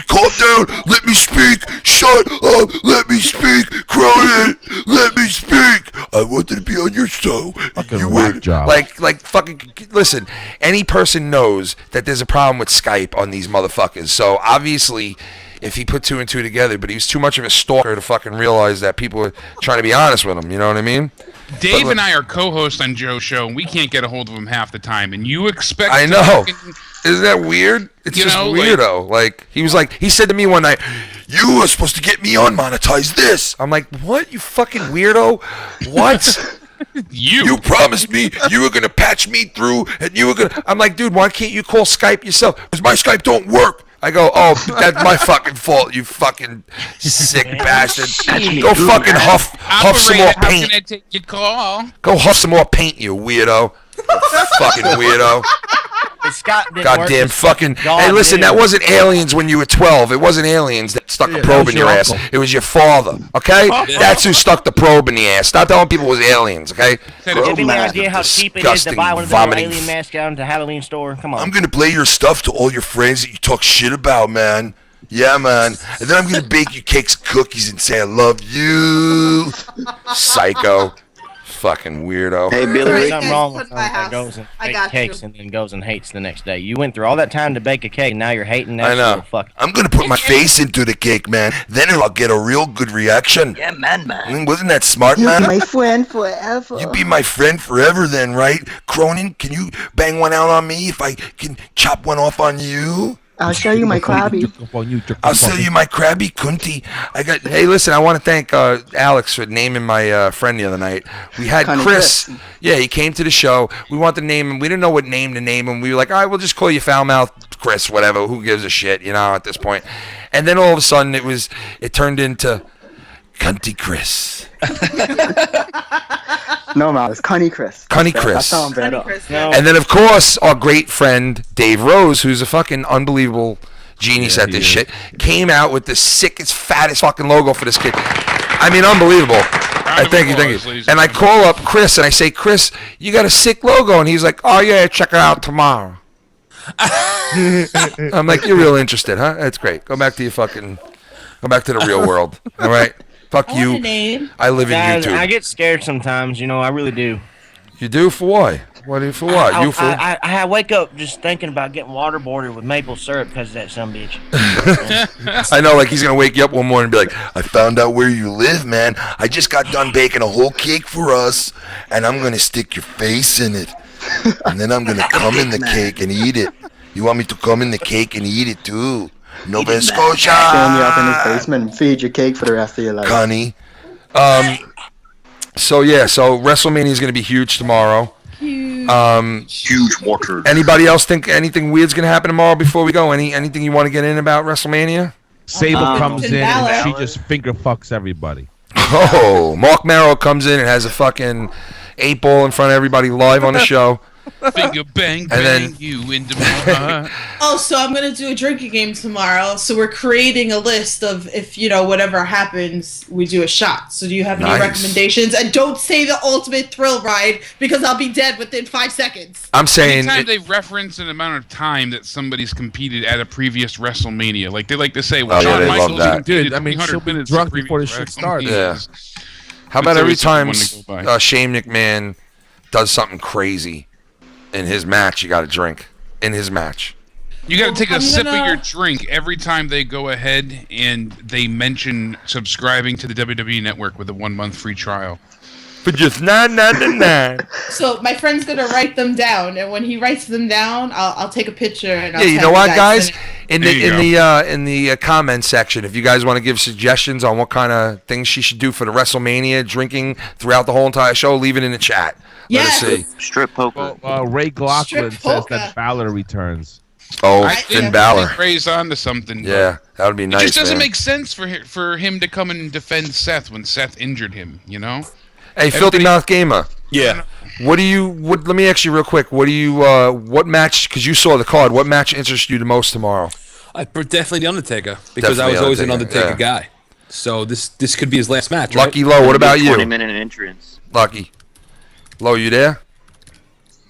Calm down. Let me speak. Shut up. Let me speak. Cronin. Let me speak. I wanted to be on your show. Fucking whack job. Like fucking. Listen, any person knows that there's a problem with Skype on these motherfuckers. So obviously. If he put two and two together, but he was too much of a stalker to fucking realize that people were trying to be honest with him. You know what I mean? Dave and I are co-hosts on Joe's show, and we can't get a hold of him half the time. And you expect? I know. Isn't that weird? It's just weirdo. Like he was like, he said to me one night, "You were supposed to get me on, monetize this." I'm like, "What? You fucking weirdo? What?" You promised me you were gonna patch me through, and you were gonna. I'm like, dude, why can't you call Skype yourself? Because my Skype don't work. I go, oh, that's my fucking fault, you fucking sick bastard. Go fucking huff some more paint. How can I take your call? Go huff some more paint, you weirdo. Fucking weirdo. Goddamn fucking. Hey, listen, that wasn't aliens when you were 12. It wasn't aliens that stuck a probe in your ass. It was your father, okay? That's who stuck the probe in the ass. Stop telling people it was aliens, okay? Do you have any idea how cheap it is to buy one of those alien masks out at the Halloween store? Come on. I'm gonna play your stuff to all your friends that you talk shit about, man. Yeah, man. And then I'm gonna bake you cakes and cookies and say I love you. Psycho. Fucking weirdo. Hey, Billy, there's something wrong with someone that goes and bakes cakes and then goes and hates the next day. You went through all that time to bake a cake, and now you're hating that. I know. I'm gonna put my face into the cake, man. Then I'll get a real good reaction. Yeah, man. Wasn't that smart, You'll man? be my friend forever. You be my friend forever, then, right? Cronin, can you bang one out on me if I can chop one off on you? I'll show you my crabby. I'll sell you my crabby cunty. Hey, listen, I want to thank Alex for naming my friend the other night. We had Chris. Yeah, he came to the show. We wanted to name him. We didn't know what name to name him. We were like, all right, we'll just call you Foulmouth Chris, whatever. Who gives a shit, you know, at this point. And then all of a sudden, it turned into Cunty Chris. No, man, it's Cunny Chris. Cunny Chris. That sounds better. And then, of course, our great friend Dave Rose, who's a fucking unbelievable genius at this shit, came out with the sickest, fattest fucking logo for this kid. I mean, unbelievable. Thank you. And I call up Chris and I say, Chris, you got a sick logo. And he's like, oh, yeah, check it out tomorrow. I'm like, you're real interested, huh? That's great. Go back to the real world. All right? Fuck you. I live in YouTube. I get scared sometimes, you know, I really do. You do? For why? What do you for what? I wake up just thinking about getting waterboarded with maple syrup because of that sumbitch. I know, like he's gonna wake you up one morning and be like, I found out where you live, man. I just got done baking a whole cake for us, and I'm gonna stick your face in it. And then I'm gonna come in the cake and eat it. You want me to come in the cake and eat it too? Nova Scotia! Stand you up in his basement and feed your cake for the rest of your life. Connie. So WrestleMania is going to be huge tomorrow. Huge water. Anybody else think anything weird's going to happen tomorrow before we go? Anything you want to get in about WrestleMania? Sable comes in and she just finger fucks everybody. Oh, Mark Merrow comes in and has a fucking 8-ball in front of everybody live on the show. Finger bang, bang you into my heart. Oh, so I'm gonna do a drinking game tomorrow. So we're creating a list of if whatever happens, we do a shot. So do you have any recommendations? And don't say the ultimate thrill ride because I'll be dead within 5 seconds. I'm saying anytime they reference an amount of time that somebody's competed at a previous WrestleMania, like they like to say, well, Shawn Michaels dude. I mean, she'll be drunk before the shit starts. Yeah. How about every time Shane McMahon does something crazy? In his match, you got to drink. In his match. You got to take a sip of your drink every time they go ahead and they mention subscribing to the WWE Network with a 1-month free trial. for just $9.99. So my friend's gonna write them down, and when he writes them down, I'll take a picture and I'll Yeah, you tag know what, guys? in In the comment section, if you guys want to give suggestions on what kind of things she should do for the WrestleMania drinking throughout the whole entire show, leave it in the chat. Let us see. Strip poker. Ray Glockman says that Balor returns. Oh, Finn Balor. Ray's on to something. Yeah, that would be nice. It just doesn't man. make sense for him to come and defend Seth when Seth injured him. You know. Hey, Filthy Mouth Gamer. Yeah. Let me ask you real quick. What match? Because you saw the card. What match interests you the most tomorrow? Definitely the Undertaker, because I Definitely was always an Undertaker, Undertaker guy. So this could be his last match. Lucky right? Low, what about you? 20-minute entrance. Lucky Low, you there?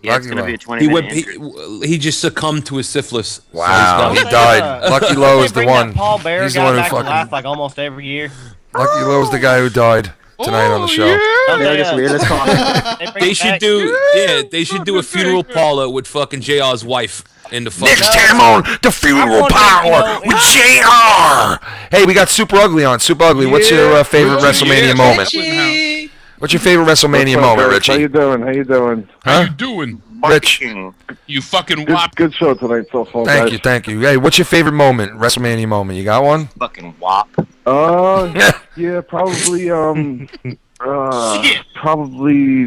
Yeah, it's gonna be a 20-minute entrance. He just succumbed to his syphilis. Wow, he died. Lucky Low is the one. Paul Bearer He's the guy one who back to fucking. life like almost every year. Lucky Low is the guy who died tonight on the show. They should do they should do a funeral parlor with fucking JR's wife in the fucking. Next time on the funeral parlor with JR. Hey, we got Super Ugly on. Super Ugly, what's your favorite WrestleMania moment? What's your favorite WrestleMania moment, Richie? How you doing? Huh? Doing? Rich. You fucking wop. Good show tonight so far, Thank you. Hey, what's your favorite moment, WrestleMania moment? You got one? Fucking wop. Yeah, probably probably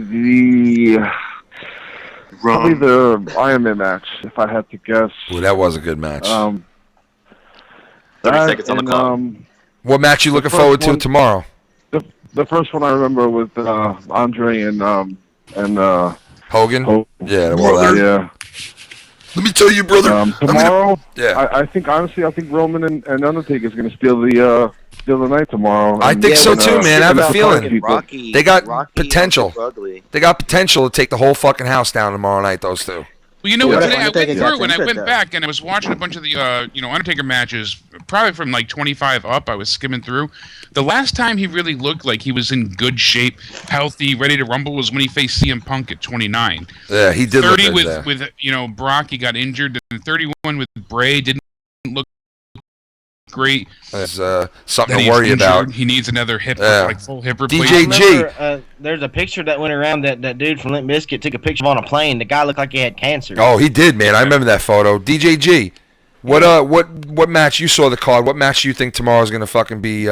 the Iron Man match, if I had to guess. Ooh, that was a good match. 30 seconds on the clock. What match you looking forward to tomorrow? The first one I remember was Andre and Hogan. Yeah, well, yeah. Let me tell you, brother. Tomorrow, yeah. I think Roman and Undertaker is going to steal the night tomorrow. I think so too, man. I have a feeling Rocky, they got potential. They got potential to take the whole fucking house down tomorrow night. Those two. Well, you know what? Today I Undertaker went got through and I injured, went back and I was watching a bunch of the Undertaker matches, probably from like 25 up. I was skimming through. The last time he really looked like he was in good shape, healthy, ready to rumble was when he faced CM Punk at 29. Yeah, he did. 30 look with Brock, he got injured, and 31 with Bray didn't look great. That's something Then to worry he's about. injured. He needs another hip, Yeah. like full hip DJG. replacement. Remember, there's a picture that went around that dude from Limp Bizkit took a picture on a plane. The guy looked like he had cancer. Oh, he did, man. I remember that photo. DJG. What match you saw the card? What match do you think tomorrow is gonna fucking be?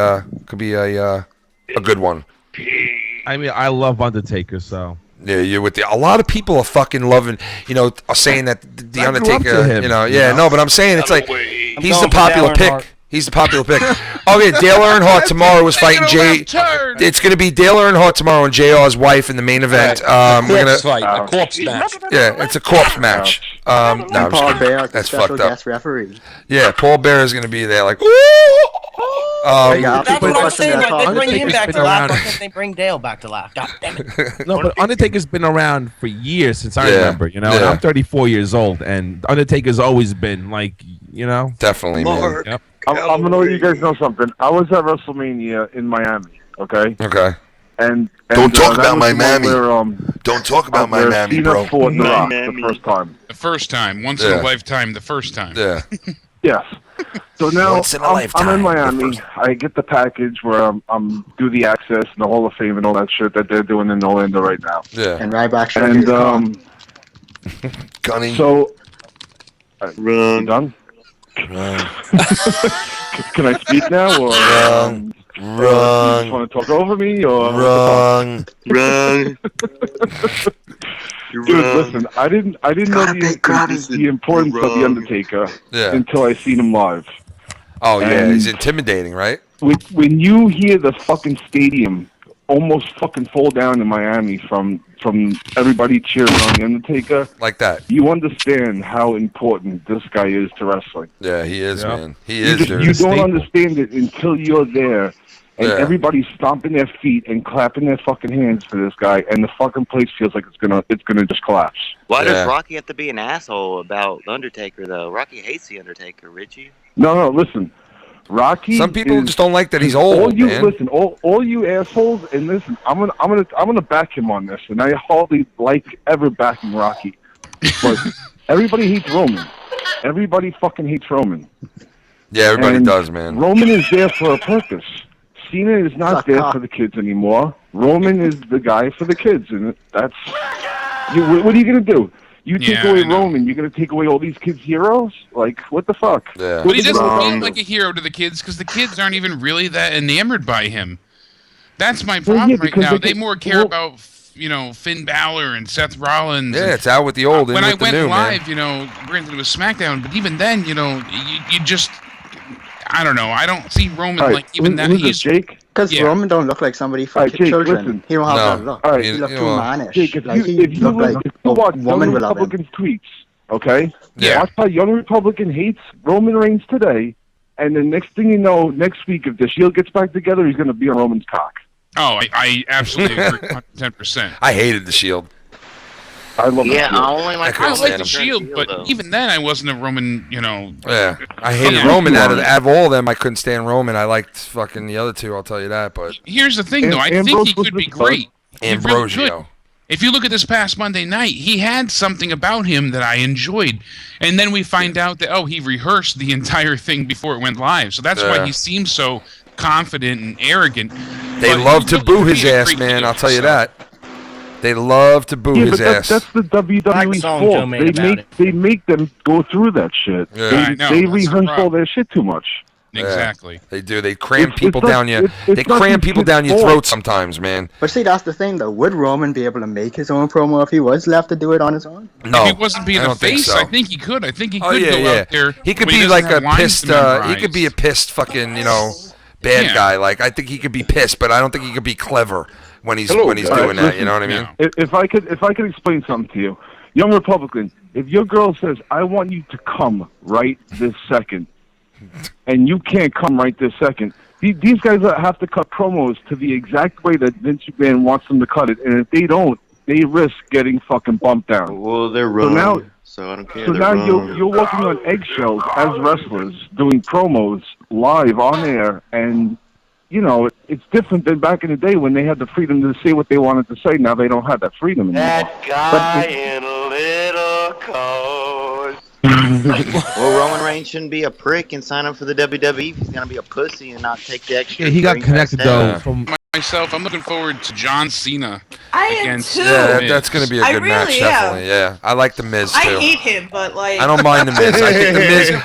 Could be a good one. I mean, I love Undertaker, so. Yeah, you're with a lot of people are fucking loving, are saying that the I grew up Undertaker, to him, no, but I'm saying it's like he's the going for popular Dale pick. Earnhardt. He's the popular pick. Okay, Dale Earnhardt tomorrow is fighting Jay. It's going to be Dale Earnhardt tomorrow and JR's wife in the main event. We're gonna fight, a corpse match. Yeah, it's a corpse match. No, I'm just Paul kidding. Bear, That's special fucked up. guest referee. Yeah, Paul Bear is going to be there, like. That's what I'm saying. Like, they bring him Undertaker's back been to life. around. Why can't they bring Dale back to life? God damn it. No, but Undertaker's been around for years since I Yeah. remember, And Yeah. I'm 34 years old, and Undertaker's always been, Definitely, man. Yep. I'm going to let you guys know something. I was at WrestleMania in Miami, okay? Okay. And Don't talk that about was the Miami. one where, Don't talk about where Miami, Cena bro. fought The Rock the first time. The first time, once in Yeah. a lifetime, the first time. Yeah. Yes. So now Once in a I'm lifetime, in the Miami. I get the package where I'm do the access and the Hall of Fame and all that shit that they're doing in Orlando right now. Yeah. And Ryback And Gunny. so Run. you done? Run. Can I speak now or Wrong. you just want to talk over me or Wrong. Wrong. Dude, listen, I didn't know the importance of the Undertaker Yeah. until I seen him live. Oh yeah, And he's intimidating, right? when you hear the fucking stadium almost fucking fall down in Miami from everybody cheering on the Undertaker, Like that. you understand how important this guy is to wrestling. Yeah, he is, Yeah. man. He You, is, just, dude. you don't understand it until you're there. And Yeah. everybody's stomping their feet and clapping their fucking hands for this guy, and the fucking place feels like it's gonna just collapse. Why Yeah. does Rocky have to be an asshole about Undertaker, though? Rocky hates the Undertaker, Ritchie. No, listen. Rocky. Some people is- just don't like that he's old, All you man. listen, all you assholes, and listen. I'm gonna back him on this, and I hardly like ever backing Rocky, but everybody hates Roman. Everybody fucking hates Roman. Yeah, everybody And does, man. Roman is there for a purpose. Cena is not Suck there cock. for the kids anymore. Roman is the guy for the kids, and that's what are you gonna do? You take away Roman, you're gonna take away all these kids' heroes? Like, what the fuck? Yeah. But he doesn't feel like a hero to the kids because the kids aren't even really that enamored by him. That's my problem right now. They more care about, Finn Balor and Seth Rollins. Yeah, it's out with the old. When I with the went new, live, man. granted it was SmackDown, but even then, you just, I don't know. I don't see Roman like even that. He's Jake. Because Roman don't look like somebody for Jake, children. Listen. He don't have that look. All right, he look too mannish. Jake, if like, you watch Young Republicans' tweets, okay? Yeah. Watch how Young Republican hates Roman Reigns today, and the next thing you know, next week, if the Shield gets back together, he's going to be on Roman's cock. Oh, I absolutely agree 110%. I hated the Shield. I love Yeah, the Shield. I only like I like the Shield, but even then I wasn't a Roman, Yeah, I hated Roman. Out of all of them, I couldn't stand Roman. I liked fucking the other two, I'll tell you that. But here's the thing, though. I think he could be great. Ambrosio. Really could. If you look at this past Monday night, he had something about him that I enjoyed. And then we find out that, he rehearsed the entire thing before it went live. So that's why he seems so confident and arrogant. They love to boo his ass, man. I'll tell you that. They love to boo his ass. That's the WWE's fault. They make them go through that shit. Yeah. They rehearse all their shit too much. Exactly. They do. They cram people down your. They cram people down your throat sometimes, man. But see, that's the thing, though. Would Roman be able to make his own promo if he was left to do it on his own? No, if he wasn't being a face, I think he could. I think he could go out there. He could but be doesn't like have a lines pissed. to memorize. He could be a pissed fucking bad guy. Like I think he could be pissed, but I don't think he could be clever when he's doing that. You know what I mean? If I could explain something to you, Young Republican, if your girl says, "I want you to come right this second," and you can't come right this second, these guys have to cut promos to the exact way that Vince McMahon wants them to cut it, and if they don't, they risk getting fucking bumped down. Well, they're wrong. So I don't care. So now you're walking on eggshells as wrestlers doing promos live on air, and it's different than back in the day when they had the freedom to say what they wanted to say. Now they don't have that freedom anymore. That guy in a little coat. Well, Roman Reigns shouldn't be a prick and sign up for the WWE. He's gonna be a pussy and not take the extra. Yeah, he got connected though. From myself, I'm looking forward to John Cena. I am too. Yeah, that's going to be a good match, definitely. Yeah, I like the Miz too. I hate him, but like I don't mind the Miz.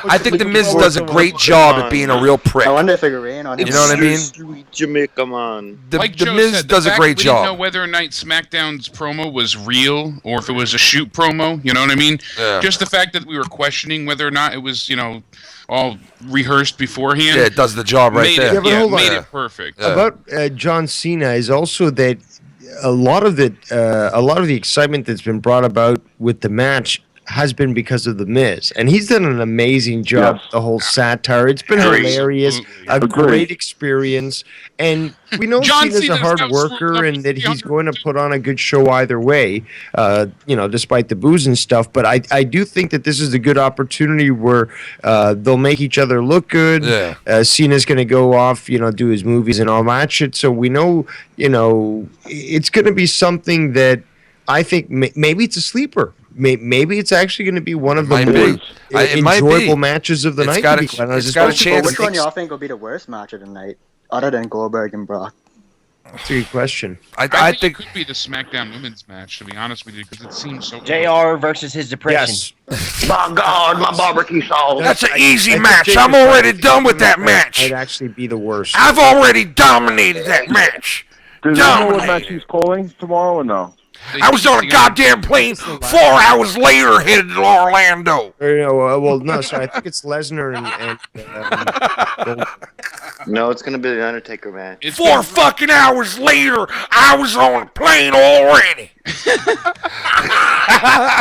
I think the Miz does a great job at being a real prick. I wonder if it could rain on him. You know what I mean? Sweet Jamaica man. The Joe Miz said, does a great we didn't know job. whether or not SmackDown's promo was real or if it was a shoot promo. You know what I mean? Yeah. Just the fact that we were questioning whether or not it was, all rehearsed beforehand. Yeah, it does the job right there. Made it perfect. About John Cena is also that a lot of the excitement that's been brought about with the match has been because of the Miz, and he's done an amazing job. The whole satire, it's been hilarious, a great experience, and we know Cena's a hard worker and that he's going to put on a good show either way, despite the booze and stuff. But I do think that this is a good opportunity where they'll make each other look good. Yeah. Cena's going to go off, do his movies and all that shit. So we know, it's going to be something that I think maybe it's a sleeper. Maybe it's actually going to be one of the more enjoyable matches of the night. It's got a chance. Which one y'all think will be the worst match of the night, other than Goldberg and Brock? That's a good question. I think it could be the SmackDown Women's match, to be honest with you, because it seems so. JR versus his depression. Yes. My God, my barbecue sauce. That's an easy match. I'm already done with that match. Might actually be the worst. I've already dominated that match. Does anyone know what match he's calling tomorrow or no? I was on a goddamn plane 4 hours later headed to Orlando. No, so I think it's Lesnar and No, it's gonna be the Undertaker match. 4 fucking hours later, I was on a plane already.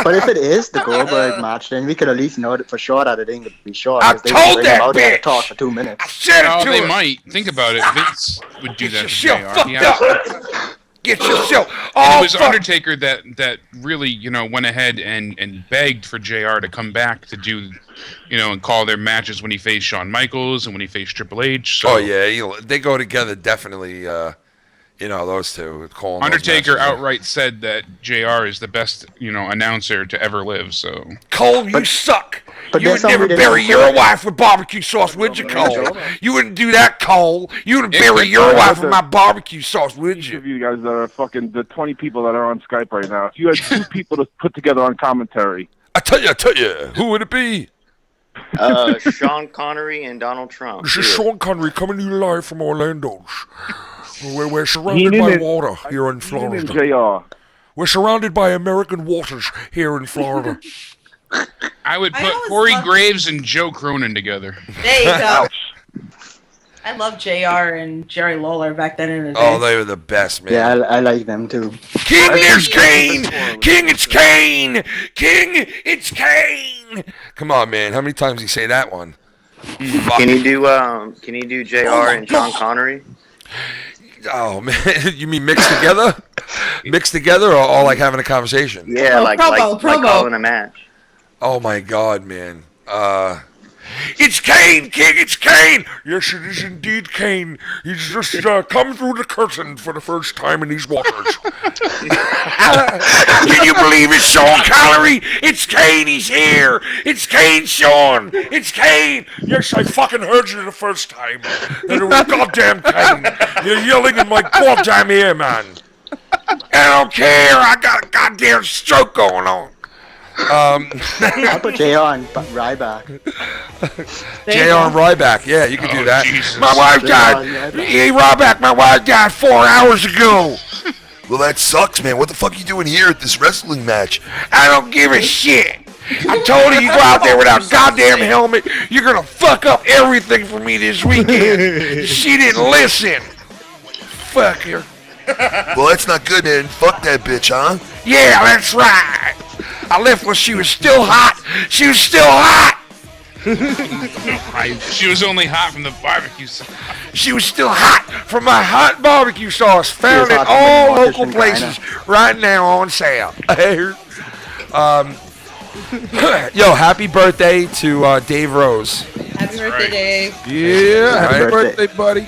But if it is the Goldberg match, then we could at least know that for sure that it ain't gonna be short. I told that bitch. Talk for 2 minutes. I said it to they her. might. Think about it. Vince would do that to yourself JR. fucked up. Get yourself. And it was Undertaker that really, went ahead and begged for JR to come back to do, and call their matches when he faced Shawn Michaels and when he faced Triple H. So. Oh yeah, they go together definitely. You know, those two. Calling Undertaker those matches. outright said that JR is the best, announcer to ever live. So Cole, you suck. but You would there's something never we didn't bury say. your wife with barbecue sauce, would you, Cole? You wouldn't do that, Cole. You wouldn't bury your wife with my barbecue sauce, would Each you? of you guys that are fucking the 20 people that are on Skype right now. If you had 2 people to put together on commentary, I tell you, who would it be? Sean Connery and Donald Trump. This is Sean Connery coming to you live from Orlando. We're surrounded Heenan by and- water here in Heenan and Florida. JR. We're surrounded by American waters here in Florida. I would I put always Corey loved- Graves and Joe Cronin together. There you go. I love JR and Jerry Lawler back then in the day. Oh, they were the best, man. Yeah, I like them too. King, there's Kane! King, it's Kane! King, it's Kane! Come on, man. How many times did he say that one? Can you do JR and Sean Connery? Oh man, you mean mixed together? Mixed together, or all like having a conversation? Yeah, like calling a match. Oh my God, man. It's Kane, King, it's Kane! Yes, it is indeed Kane. He's just come through the curtain for the first time in these waters. Can you believe it, Sean Connery? It's Kane, he's here! It's Kane, Sean! It's Kane! Yes, I fucking heard you the first time. And it was goddamn Kane. You're yelling in my goddamn ear, man. I don't care, I got a goddamn stroke going on. I'll put JR on Ryback. JR and Ryback, yeah, you can do that. Jesus. My wife died. Hey, Ryback, my wife died 4 hours ago. Well, that sucks, man. What the fuck are you doing here at this wrestling match? I don't give a shit. I told her you go out there without a goddamn helmet, you're gonna fuck up everything for me this weekend. She didn't listen. Fuck her. Well, that's not good, man. Fuck that bitch, huh? Yeah, that's right. I left when she was still hot. She was still hot. She was only hot from the barbecue sauce. She was still hot from my hot barbecue sauce. Found She it was hot all from the local Mortician places right now on sale. Yo, happy birthday to Dave Rose. Happy birthday, Dave. Yeah, happy Happy birthday, buddy.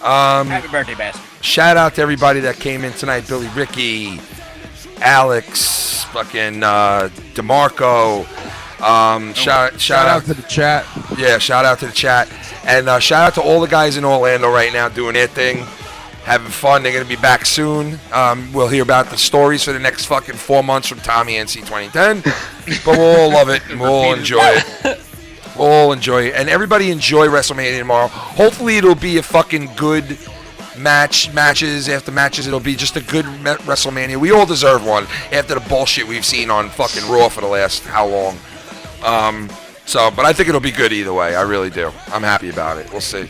Happy birthday, bastard. Shout out to everybody that came in tonight. Billy Ricky, Alex, fucking DeMarco. Shout out to the chat. Yeah, shout out to the chat. And shout out to all the guys in Orlando right now doing their thing, having fun. They're going to be back soon. We'll hear about the stories for the next fucking 4 months from Tommy NC 2010. But we'll all love it and we'll all enjoy it. We'll all enjoy it. And everybody enjoy WrestleMania tomorrow. Hopefully it'll be a fucking good matches. After matches, it'll be just a good WrestleMania. We all deserve one after the bullshit we've seen on fucking Raw for the last how long. But I think it'll be good either way. I really do. I'm happy about it. We'll see.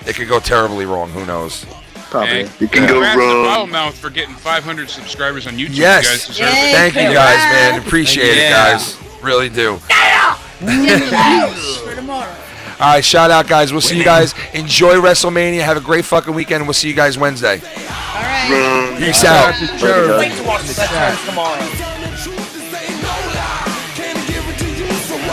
It could go terribly wrong. Who knows? Probably. And You can go congrats to wrong. Foulmouth for getting 500 subscribers on YouTube. Yes. You guys deserve it. Thank you guys, man. Appreciate it, Yeah. guys. Really do. For tomorrow. All right, shout out, guys. We'll see you guys. Enjoy WrestleMania. Have a great fucking weekend. We'll see you guys Wednesday. All right. Peace out. Wait to watch the Turns tomorrow.